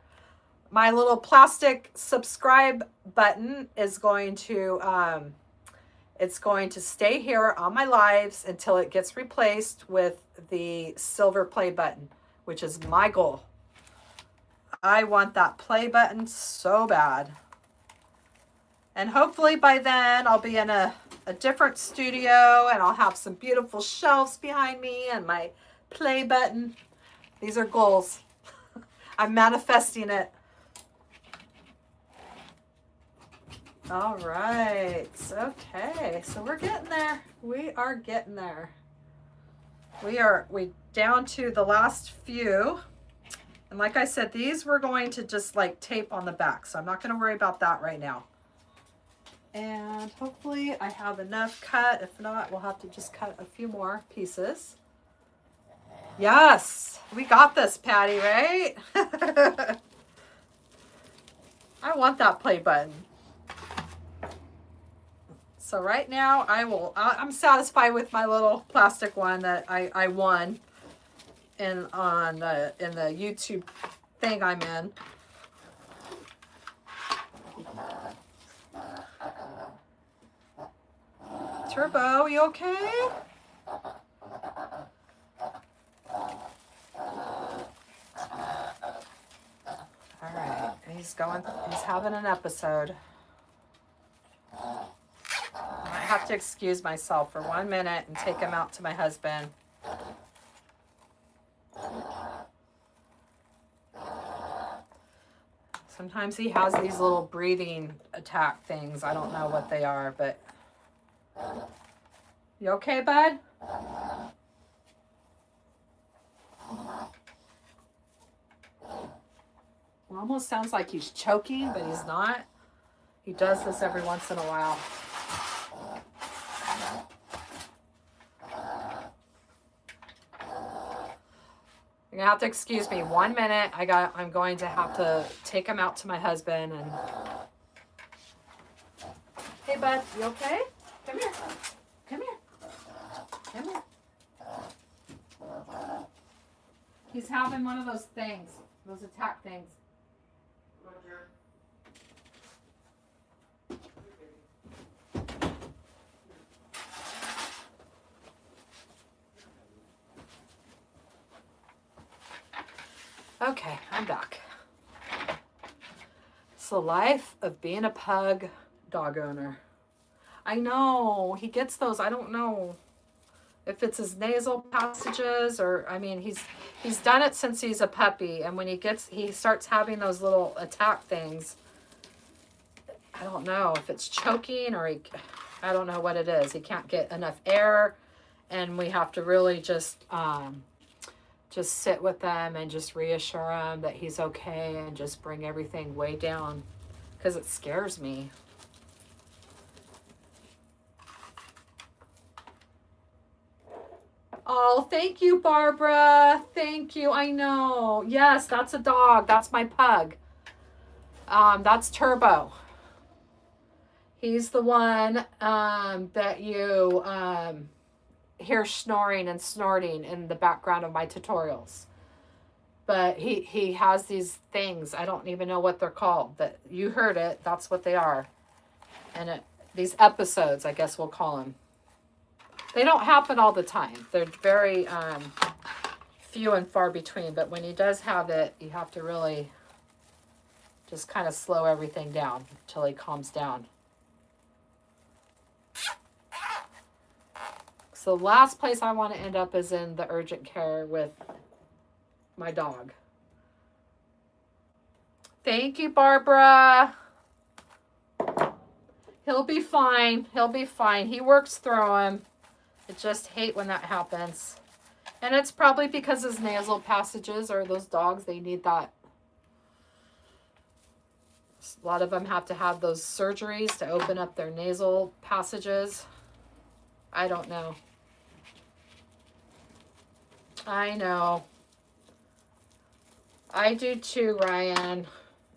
My little plastic subscribe button is going to, it's going to stay here on my lives until it gets replaced with the silver play button, which is my goal. I want that play button so bad. And hopefully by then I'll be in a different studio, and I'll have some beautiful shelves behind me and my play button. These are goals. I'm manifesting it. All right. Okay. So we're getting there. We are getting there. We down to the last few. And like I said, these we're going to just like tape on the back. So I'm not going to worry about that right now. And hopefully I have enough cut. If not, we'll have to just cut a few more pieces. Yes, we got this, Patty, right? I want that play button. So right now I'm satisfied with my little plastic one that I won in the YouTube thing I'm in. Turbo, you okay? All right, he's having an episode. I have to excuse myself for 1 minute and take him out to my husband. Sometimes he has these little breathing attack things. I don't know what they are, but you okay, bud? It almost sounds like he's choking, but he's not. He does this every once in a while. You're gonna have to excuse me 1 minute. I'm going to have to take him out to my husband. And hey, bud, you okay? Come here. Come here. Come here. He's having one of those things, those attack things. Okay, I'm back. It's the life of being a pug dog owner. I know, he gets those, I don't know if it's his nasal passages or, I mean, he's done it since he's a puppy, and when he starts having those little attack things, I don't know if it's choking or I don't know what it is. He can't get enough air, and we have to really just sit with them and just reassure him that he's okay and just bring everything way down, because it scares me. Oh, thank you, Barbara. Thank you. I know. Yes, that's a dog. That's my pug. That's Turbo. He's the one that you hear snoring and snorting in the background of my tutorials. But he has these things. I don't even know what they're called. But you heard it. That's what they are. And these episodes, I guess we'll call them. They don't happen all the time. They're very few and far between. But when he does have it, you have to really just kind of slow everything down until he calms down. So the last place I want to end up is in the urgent care with my dog. Thank you, Barbara. He'll be fine. He'll be fine. He works through him. I just hate when that happens. And it's probably because his nasal passages, or those dogs, they need that. A lot of them have to have those surgeries to open up their nasal passages. I don't know. I know. I do too, Ryan.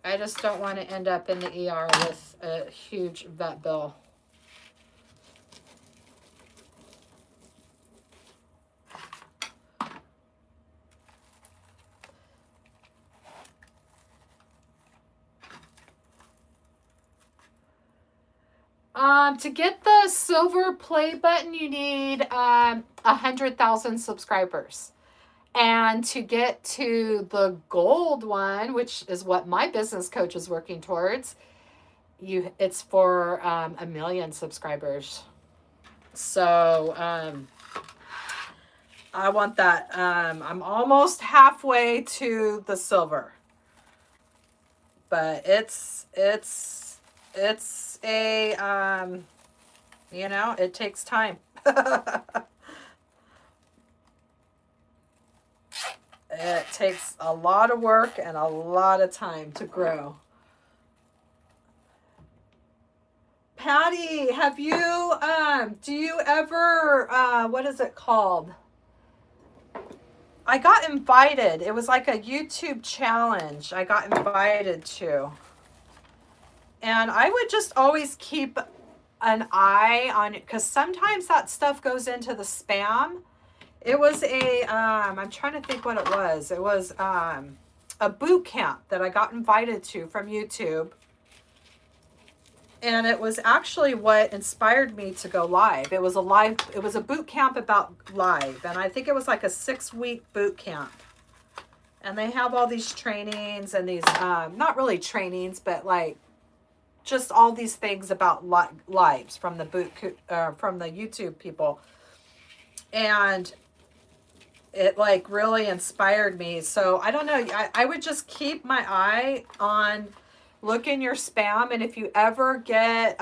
I just don't want to end up in the ER with a huge vet bill. To get the silver play button, you need 100,000 subscribers. And to get to the gold one, which is what my business coach is working towards, it's for 1 million subscribers. So I want that. I'm almost halfway to the silver, but it's a you know, it takes time. It takes a lot of work and a lot of time to grow. Patty, have you, do you ever, what is it called? I got invited. It was like a YouTube challenge I got invited to. And I would just always keep an eye on it, because sometimes that stuff goes into the spam. It was a, I'm trying to think what it was. It was a boot camp that I got invited to from YouTube. And it was actually what inspired me to go live. It was a boot camp about live. And I think it was like a 6-week boot camp. And they have all these trainings and these, not really trainings, but like just all these things about lives from the from the YouTube people. And it like really inspired me. So I don't know. I would just keep my eye on, look in your spam. And if you ever get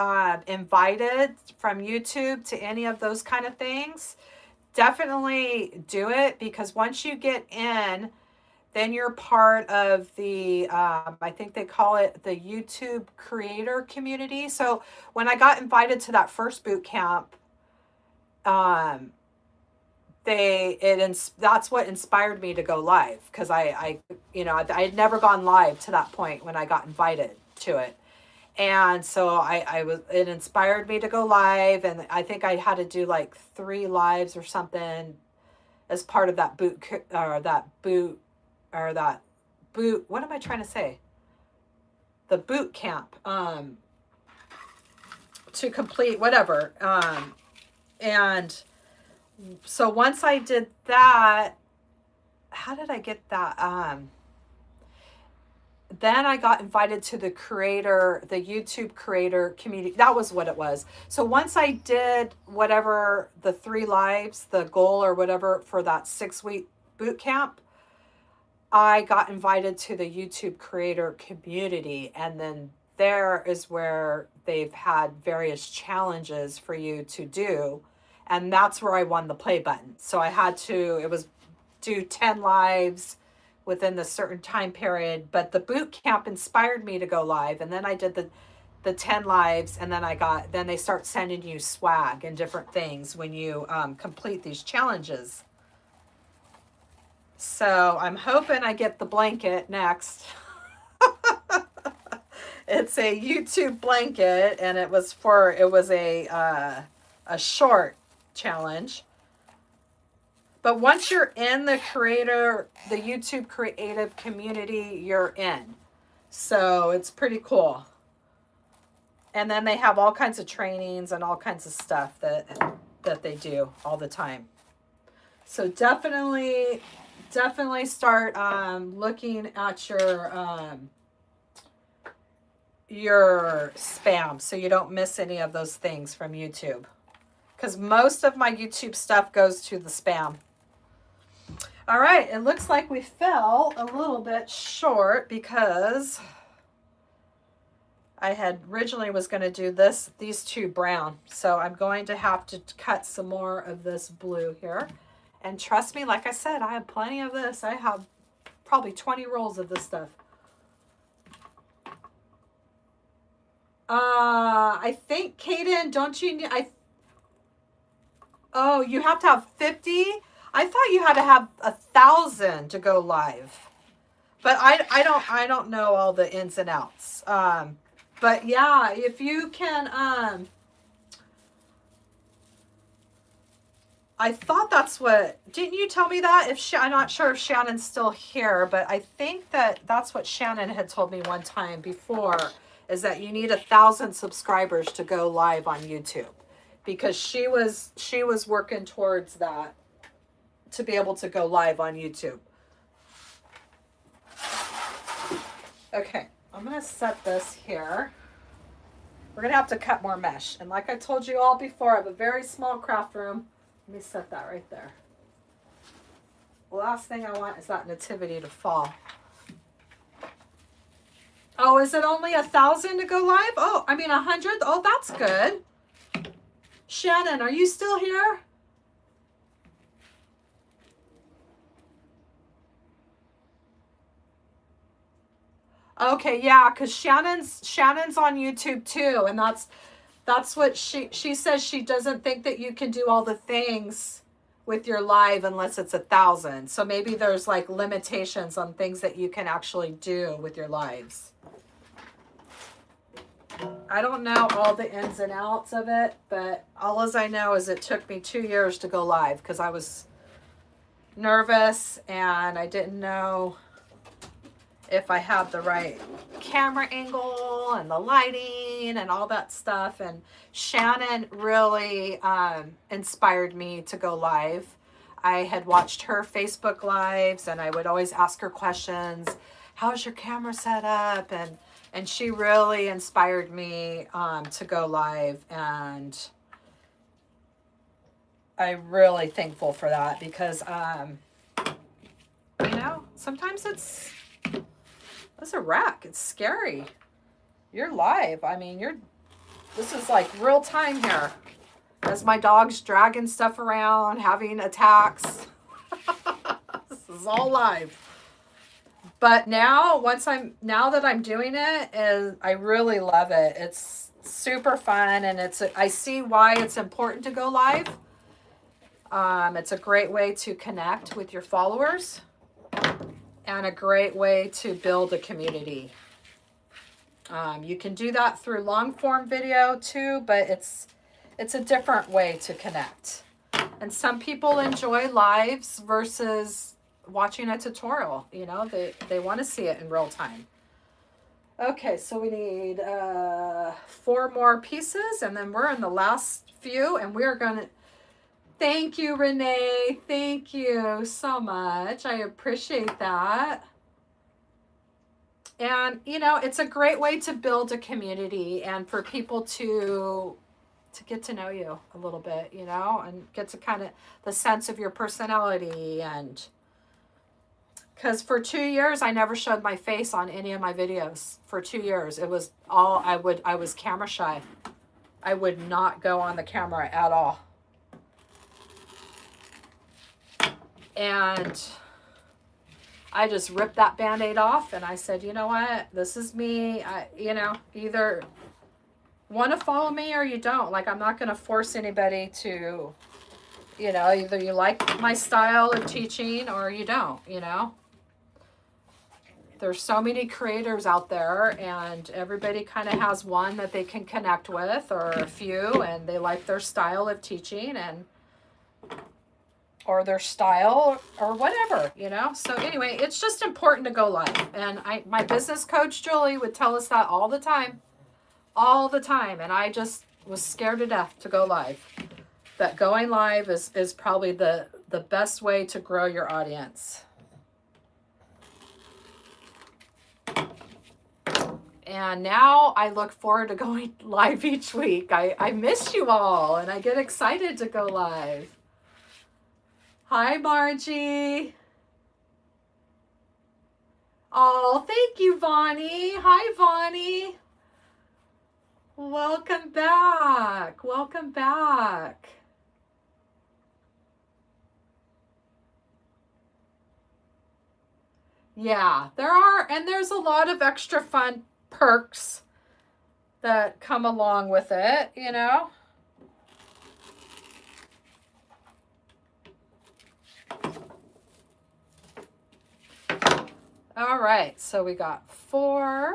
invited from YouTube to any of those kind of things, definitely do it, because once you get in, then you're part of the, I think they call it the YouTube creator community. So when I got invited to that first boot camp, that's what inspired me to go live, because I had never gone live to that point when I got invited to it. And so it inspired me to go live. And I think I had to do like 3 lives or something as part of that boot, what am I trying to say? The boot camp, to complete whatever. And so once I did that, how did I get that? then I got invited to the YouTube creator community. That was what it was. So once I did whatever the 3 lives, the goal or whatever for that 6-week boot camp, I got invited to the YouTube creator community. And then there is where they've had various challenges for you to do. And that's where I won the play button. So I had to, it was do 10 lives within the certain time period, but the boot camp inspired me to go live. And then I did the 10 lives, and then they start sending you swag and different things when you complete these challenges. So I'm hoping I get the blanket next. It's a YouTube blanket, and it was a short challenge. But once you're in the YouTube creative community, you're in. So it's pretty cool. And then they have all kinds of trainings and all kinds of stuff that they do all the time. So definitely start looking at your spam so you don't miss any of those things from YouTube. Because most of my YouTube stuff goes to the spam. All right, it looks like we fell a little bit short because I had originally was going to do these 2 brown. So I'm going to have to cut some more of this blue here. And trust me, like I said, I have plenty of this. I have probably 20 rolls of this stuff. I think, Kaden, don't you need, oh, you have to have 50? I thought you had to have 1,000 to go live, but I don't know all the ins and outs. But yeah, if you can, I thought that's what, didn't you tell me that? I'm not sure if Shannon's still here, but I think that's what Shannon had told me one time before, is that you need 1,000 subscribers to go live on YouTube, because she was working towards that, to be able to go live on YouTube. Okay, I'm going to set this here. We're going to have to cut more mesh. And like I told you all before, I have a very small craft room. Let me set that right there. The last thing I want is that nativity to fall. Oh, is it only 1,000 to go live? Oh, I mean 100? Oh, that's good. Shannon, are you still here? Okay, yeah, because Shannon's on YouTube too, and that's what she says. She doesn't think that you can do all the things with your live unless it's 1,000. So maybe there's like limitations on things that you can actually do with your lives. I don't know all the ins and outs of it, but all as I know is it took me 2 years to go live because I was nervous and I didn't know if I had the right camera angle and the lighting and all that stuff. And Shannon really inspired me to go live. I had watched her Facebook lives and I would always ask her questions. How's your camera set up? And she really inspired me to go live. And I'm really thankful for that because, you know, sometimes it's a wreck. It's scary. You're live. I mean, this is like real time here. As my dog's dragging stuff around, having attacks. This is all live. But now, now that I'm doing it, I really love it. It's super fun, and I see why it's important to go live. It's a great way to connect with your followers. And a great way to build a community. You can do that through long form video too, but it's a different way to connect. And some people enjoy lives versus watching a tutorial. You know, they want to see it in real time. Okay, so we need 4 more pieces, and then we're in the last few, and we're gonna. Thank you, Renee. Thank you so much. I appreciate that. And, you know, it's a great way to build a community and for people to get to know you a little bit, you know, and get to kind of the sense of your personality. And because for 2 years, I never showed my face on any of my videos. For 2 years, it was all I was camera shy. I would not go on the camera at all. And I just ripped that Band-Aid off and I said, you know what, this is me. You know, either want to follow me or you don't. Like, I'm not going to force anybody to, you know, either you like my style of teaching or you don't, you know. There's so many creators out there and everybody kind of has one that they can connect with or a few and they like their style of teaching and or their style or whatever, you know. So anyway, it's just important to go live. And my business coach, Julie, would tell us that all the time. All the time. And I just was scared to death to go live. That going live is probably the best way to grow your audience. And now I look forward to going live each week. I miss you all and I get excited to go live. Hi, Margie. Oh, thank you, Vonnie. Hi, Vonnie. Welcome back. Welcome back. Yeah, there's a lot of extra fun perks that come along with it, you know. All right, so we got 4.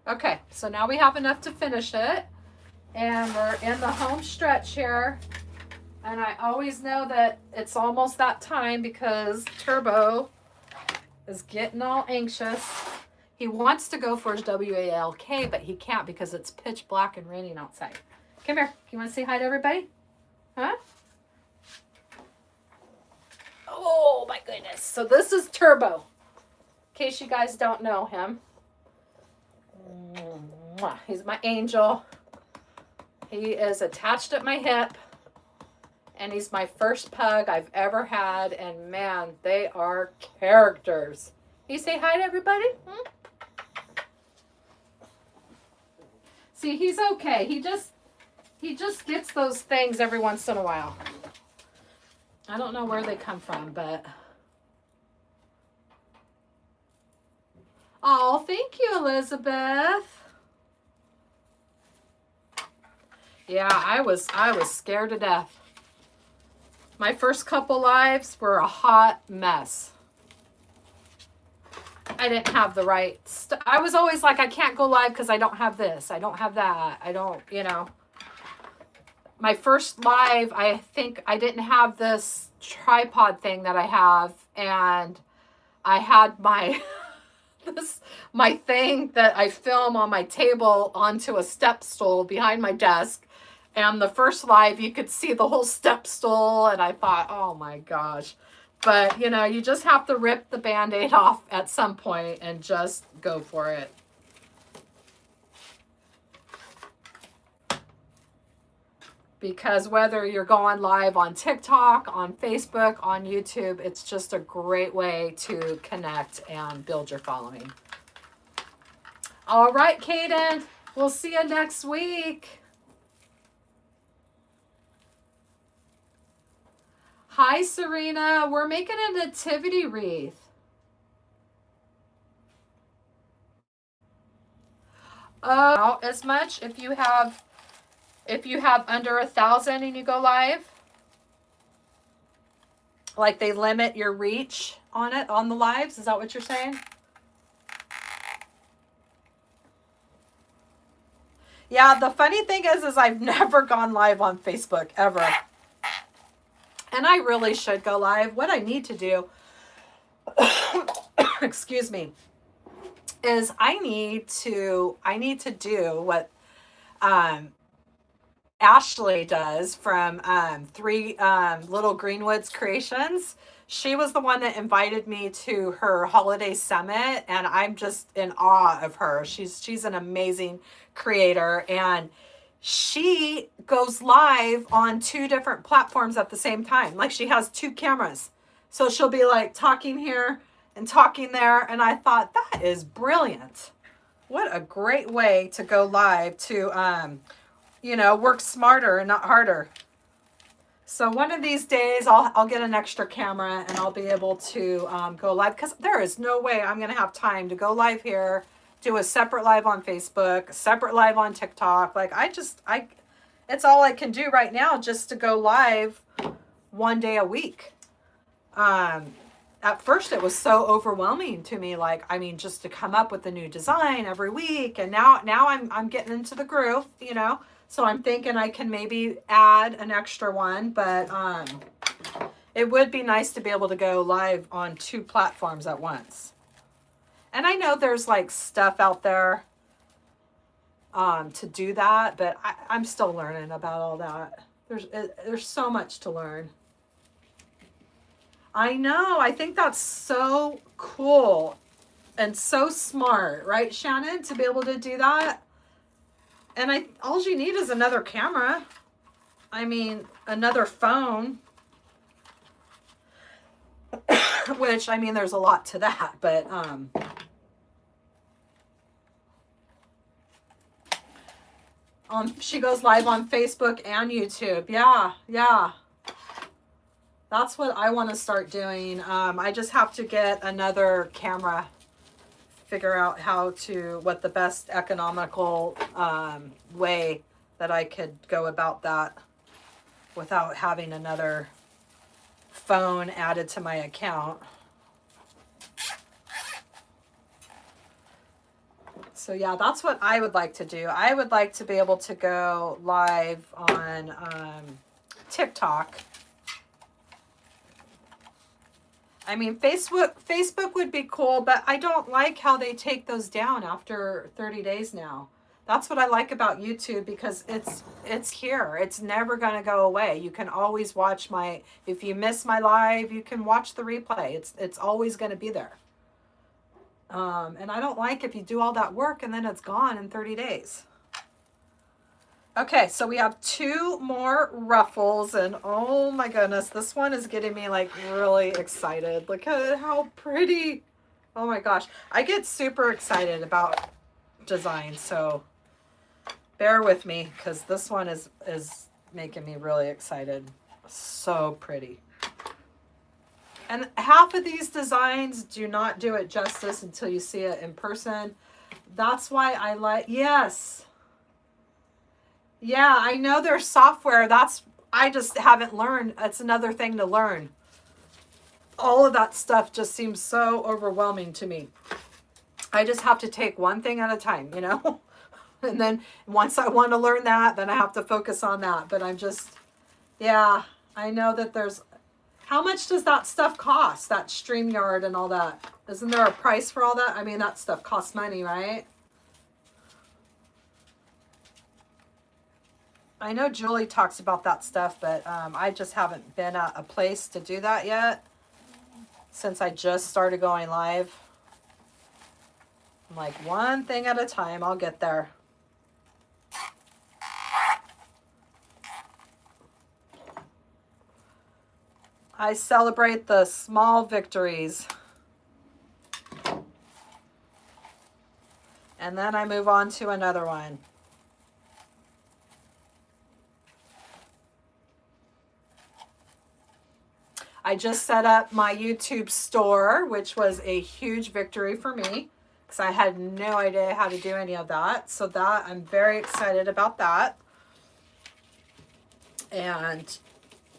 Okay, so now we have enough to finish it. And we're in the home stretch here. And I always know that it's almost that time because Turbo is getting all anxious. He wants to go for his WALK, but he can't because it's pitch black and raining outside. Come here. You want to say hi to everybody? Huh? Oh, my goodness. So this is Turbo. In case you guys don't know him. He's my angel. He is attached at my hip. And he's my first pug I've ever had. And man, they are characters. You say hi to everybody? Hmm? See, he's okay. He just gets those things every once in a while. I don't know where they come from, but... Oh, thank you, Elizabeth. Yeah, I was scared to death. My first couple lives were a hot mess. I didn't have the right stuff. I was always like, I can't go live because I don't have this. I don't have that. I don't, you know. My first live, I think I didn't have this tripod thing that I have. And I had my... my thing that I film on my table onto a step stool behind my desk. And the first live, you could see the whole step stool. And I thought, oh my gosh. But, you know, you just have to rip the Band-Aid off at some point and just go for it. Because whether you're going live on TikTok, on Facebook, on YouTube, it's just a great way to connect and build your following. All right, Kaden, we'll see you next week. Hi, Serena. We're making a nativity wreath. As much if you have under 1,000 and you go live, like they limit your reach on it, on the lives. Is that what you're saying? Yeah, the funny thing is I've never gone live on Facebook ever. And I really should go live. What I need to do, excuse me, is I need to do what Ashley does from Three Little Greenwoods Creations. She was the one that invited me to her holiday summit, and I'm just in awe of her. She's an amazing creator, and she goes live on 2 different platforms at the same time. Like, she has 2 cameras. So she'll be like talking here and talking there, and I thought, that is brilliant. What a great way to go live to you know, work smarter and not harder. So one of these days I'll get an extra camera and I'll be able to go live, because there is no way I'm going to have time to go live here, do a separate live on Facebook, a separate live on TikTok. Like, it's all I can do right now, just to go live one day a week. At first it was so overwhelming to me, like, I mean, just to come up with a new design every week. And now I'm getting into the groove, you know. So I'm thinking I can maybe add an extra one, but it would be nice to be able to go live on 2 platforms at once. And I know there's like stuff out there to do that, but I'm still learning about all that. There's so much to learn. I know. I think that's so cool and so smart, right, Shannon, to be able to do that. And all you need is another camera. I mean, another phone. Which, I mean, there's a lot to that, but she goes live on Facebook and YouTube. Yeah, yeah. That's what I want to start doing. I just have to get another camera, figure out what the best economical way that I could go about that without having another phone added to my account. So yeah, that's what I would like to do. I would like to be able to go live on TikTok. I mean, Facebook would be cool, but I don't like how they take those down after 30 days now. That's what I like about YouTube, because it's here. It's never going to go away. You can always watch if you miss my live, you can watch the replay. It's always going to be there. And I don't like if you do all that work and then it's gone in 30 days. Okay, so we have 2 more ruffles, and oh my goodness, this one is getting me like really excited. Look at how pretty. Oh my gosh, I get super excited about design, so bear with me, because this one is making me really excited. So pretty. And half of these designs do not do it justice until you see it in person. That's why I like, yes. Yeah, I know there's software. I just haven't learned. It's another thing to learn. All of that stuff just seems so overwhelming to me. I just have to take one thing at a time, you know? And then once I want to learn that, then I have to focus on that. But yeah, I know that how much does that stuff cost? That StreamYard and all that? Isn't there a price for all that? I mean, that stuff costs money, right? I know Julie talks about that stuff, but I just haven't been at a place to do that yet since I just started going live. I'm like, one thing at a time, I'll get there. I celebrate the small victories. And then I move on to another one. I just set up my YouTube store, which was a huge victory for me, because I had no idea how to do any of that. So I'm very excited about that. And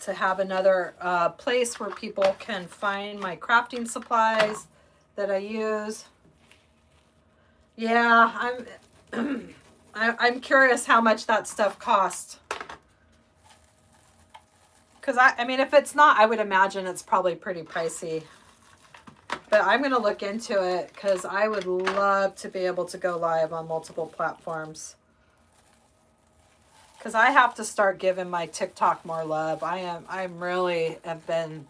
to have another place where people can find my crafting supplies that I use. Yeah, I'm curious how much that stuff costs. Because I mean, if it's not, I would imagine it's probably pretty pricey. But I'm going to look into it, because I would love to be able to go live on multiple platforms. because I have to start giving my TikTok more love. I'm really have been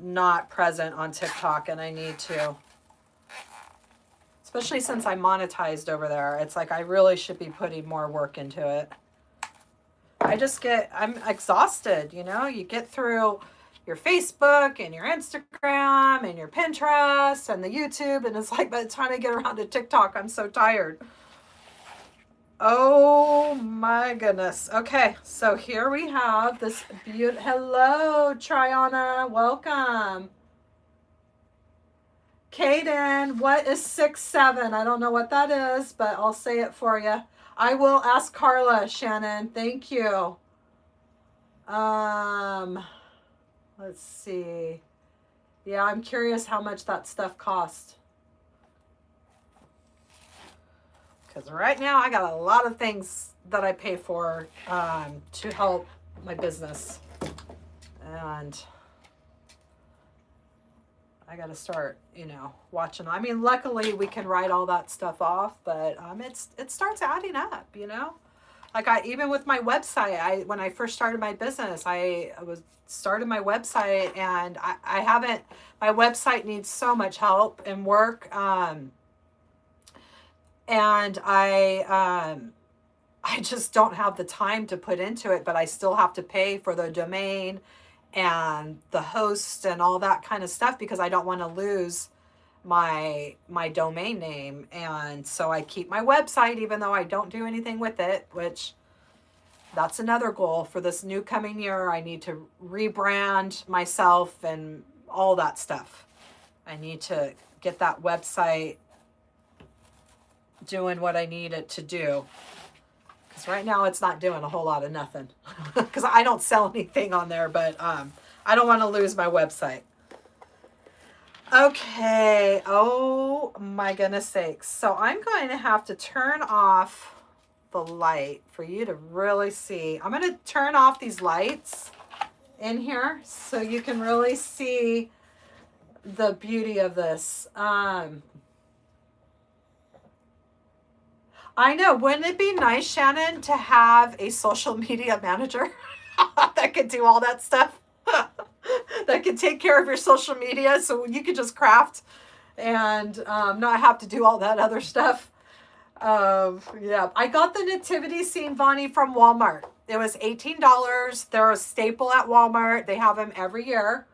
not present on TikTok, and I need to. Especially since I monetized over there. It's like I really should be putting more work into it. I'm exhausted, you know? You get through your Facebook and your Instagram and your Pinterest and the YouTube, and it's like by the time I get around to TikTok, I'm so tired. Oh my goodness. Okay, so here we have this beautiful, hello, Triana, welcome. Kaden, what is 6'7"? I don't know what that is, but I'll say it for you. I will ask Carla, Shannon. Thank you. Let's see. Yeah, I'm curious how much that stuff cost. Because right now I got a lot of things that I pay for to help my business. And I got to start, you know, watching. I mean, luckily we can write all that stuff off, but it starts adding up, you know. Like even with my website, when I first started my business, I started my website, and I haven't. My website needs so much help and work, and I just don't have the time to put into it. But I still have to pay for the domain and the host and all that kind of stuff because I don't want to lose my domain name. And so I keep my website even though I don't do anything with it, which that's another goal for this new coming year. I need to rebrand myself and all that stuff. I need to get that website doing what I need it to do. Right now it's not doing a whole lot of nothing because I don't sell anything on there, but I don't want to lose my website. Okay. Oh my goodness sakes. So I'm going to have to turn off the light for you to really see. I'm going to turn off these lights in here so you can really see the beauty of this. I know. Wouldn't it be nice, Shannon, to have a social media manager that could do all that stuff? That could take care of your social media so you could just craft and not have to do all that other stuff. Yeah, I got the nativity scene, Bonnie, from Walmart. It was $18. They're a staple at Walmart. They have them every year.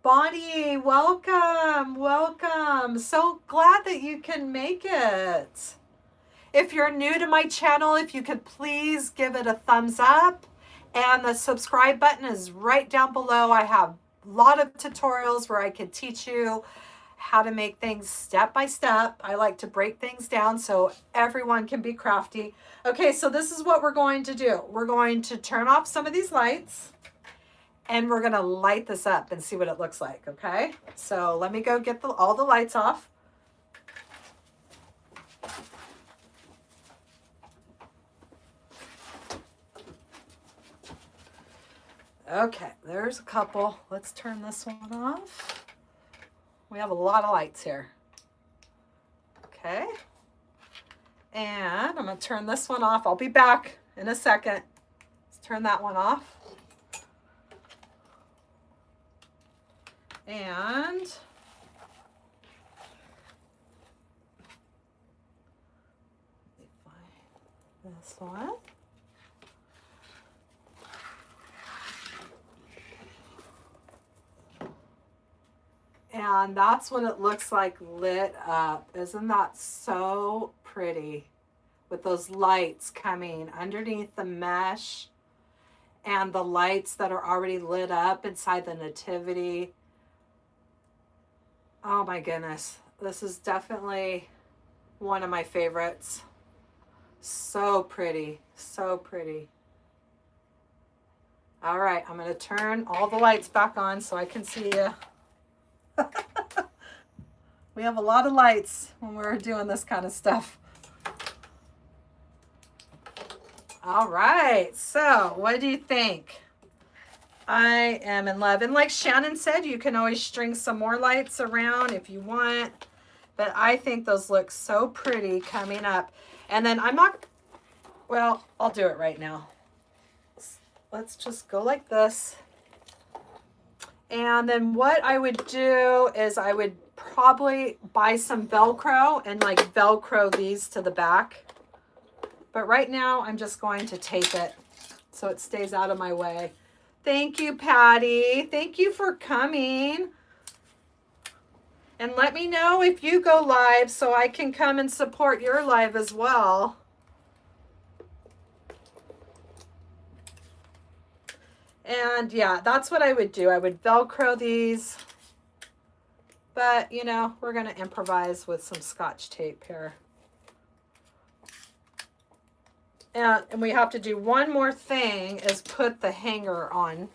Bonnie, welcome, welcome. So glad that you can make it. If you're new to my channel, if you could please give it a thumbs up. And the subscribe button is right down below. I have a lot of tutorials where I can teach you how to make things step by step. I like to break things down so everyone can be crafty. Okay, so this is what we're going to do. We're going to turn off some of these lights. And we're going to light this up and see what it looks like, okay? So let me go get all the lights off. Okay, there's a couple. Let's turn this one off. We have a lot of lights here. Okay. And I'm going to turn this one off. I'll be back in a second. Let's turn that one off. And this one. And that's what it looks like lit up. Isn't that so pretty? With those lights coming underneath the mesh and the lights that are already lit up inside the nativity. Oh my goodness. This is definitely one of my favorites. So pretty. So pretty. All right. I'm going to turn all the lights back on so I can see you. We have a lot of lights when we're doing this kind of stuff. All right. So what do you think? I am in love. And like Shannon said, you can always string some more lights around if you want. But I think those look so pretty coming up. And then I'm not Well, I'll do it right now. Let's just go like this. And then what I would do is I would probably buy some Velcro and like Velcro these to the back. But right now I'm just going to tape it so it stays out of my way. Thank you, Patty. Thank you for coming. And let me know if you go live so I can come and support your live as well. And yeah, that's what I would do. I would Velcro these. But, you know, we're going to improvise with some Scotch tape here. And we have to do one more thing is put the hanger on.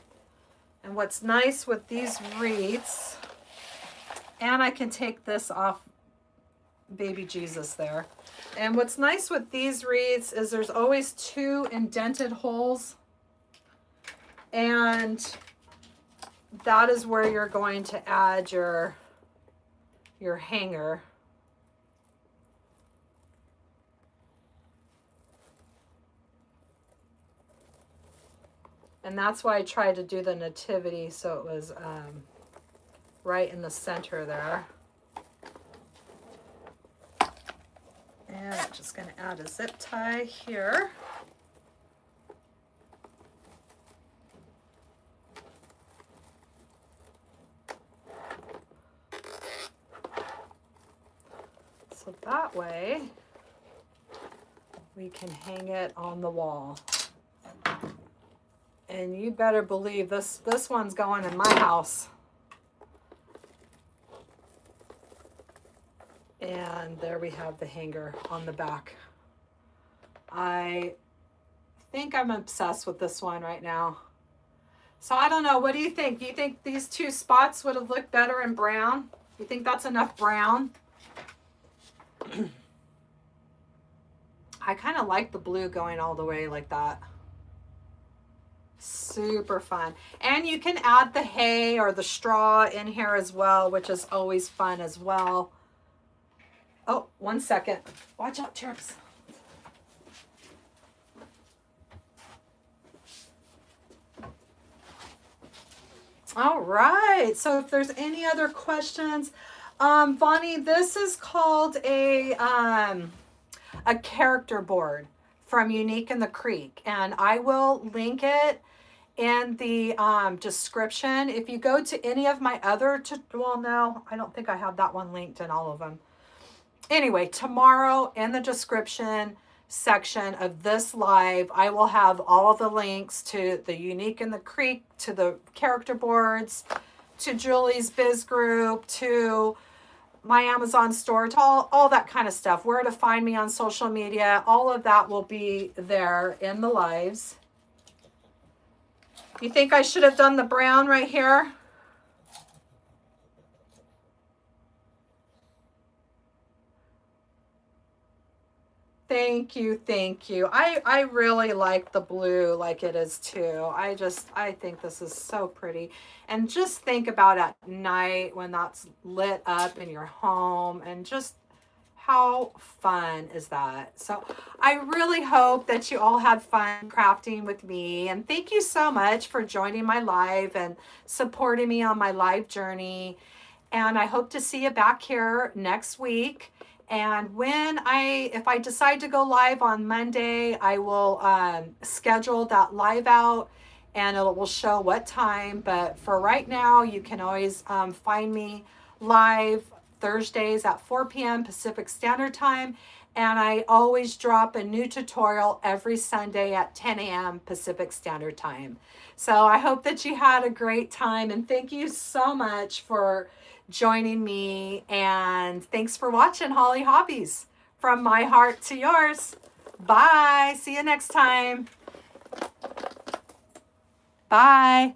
And what's nice with these wreaths, and I can take this off baby Jesus there. And what's nice with these wreaths is there's always 2 indented holes. And that is where you're going to add your hanger. And that's why I tried to do the nativity so it was right in the center there. And I'm just going to add a zip tie here. So that way we can hang it on the wall. And you better believe this one's going in my house. And there we have the hanger on the back. I think I'm obsessed with this one right now. So I don't know, what do you think? Do you think these 2 spots would have looked better in brown? You think that's enough brown? I kind of like the blue going all the way like that. Super fun. And you can add the hay or the straw in here as well, which is always fun as well. Oh, 1 second. Watch out, chirps. All right. So if there's any other questions, Bonnie, this is called a character board from Unique in the Creek, and I will link it in the description. If you go to any of my other, well, no, I don't think I have that one linked in all of them. Anyway, tomorrow in the description section of this live, I will have all the links to the Unique in the Creek, to the character boards, to Julie's Biz Group, to my Amazon store, to all that kind of stuff, where to find me on social media. All of that will be there in the lives. You think I should have done the brown right here? Thank you, thank you. I really like the blue like it is too. I think this is so pretty. And just think about at night when that's lit up in your home, and just how fun is that? So I really hope that you all had fun crafting with me. And thank you so much for joining my live and supporting me on my live journey. And I hope to see you back here next week. And if I decide to go live on Monday, I will schedule that live out, and it will show what time. But for right now, you can always find me live Thursdays at 4 p.m. Pacific Standard Time. And I always drop a new tutorial every Sunday at 10 a.m. Pacific Standard Time. So I hope that you had a great time, and thank you so much for joining me, and thanks for watching Hollie Hobbies, from my heart to yours. Bye. See you next time. Bye.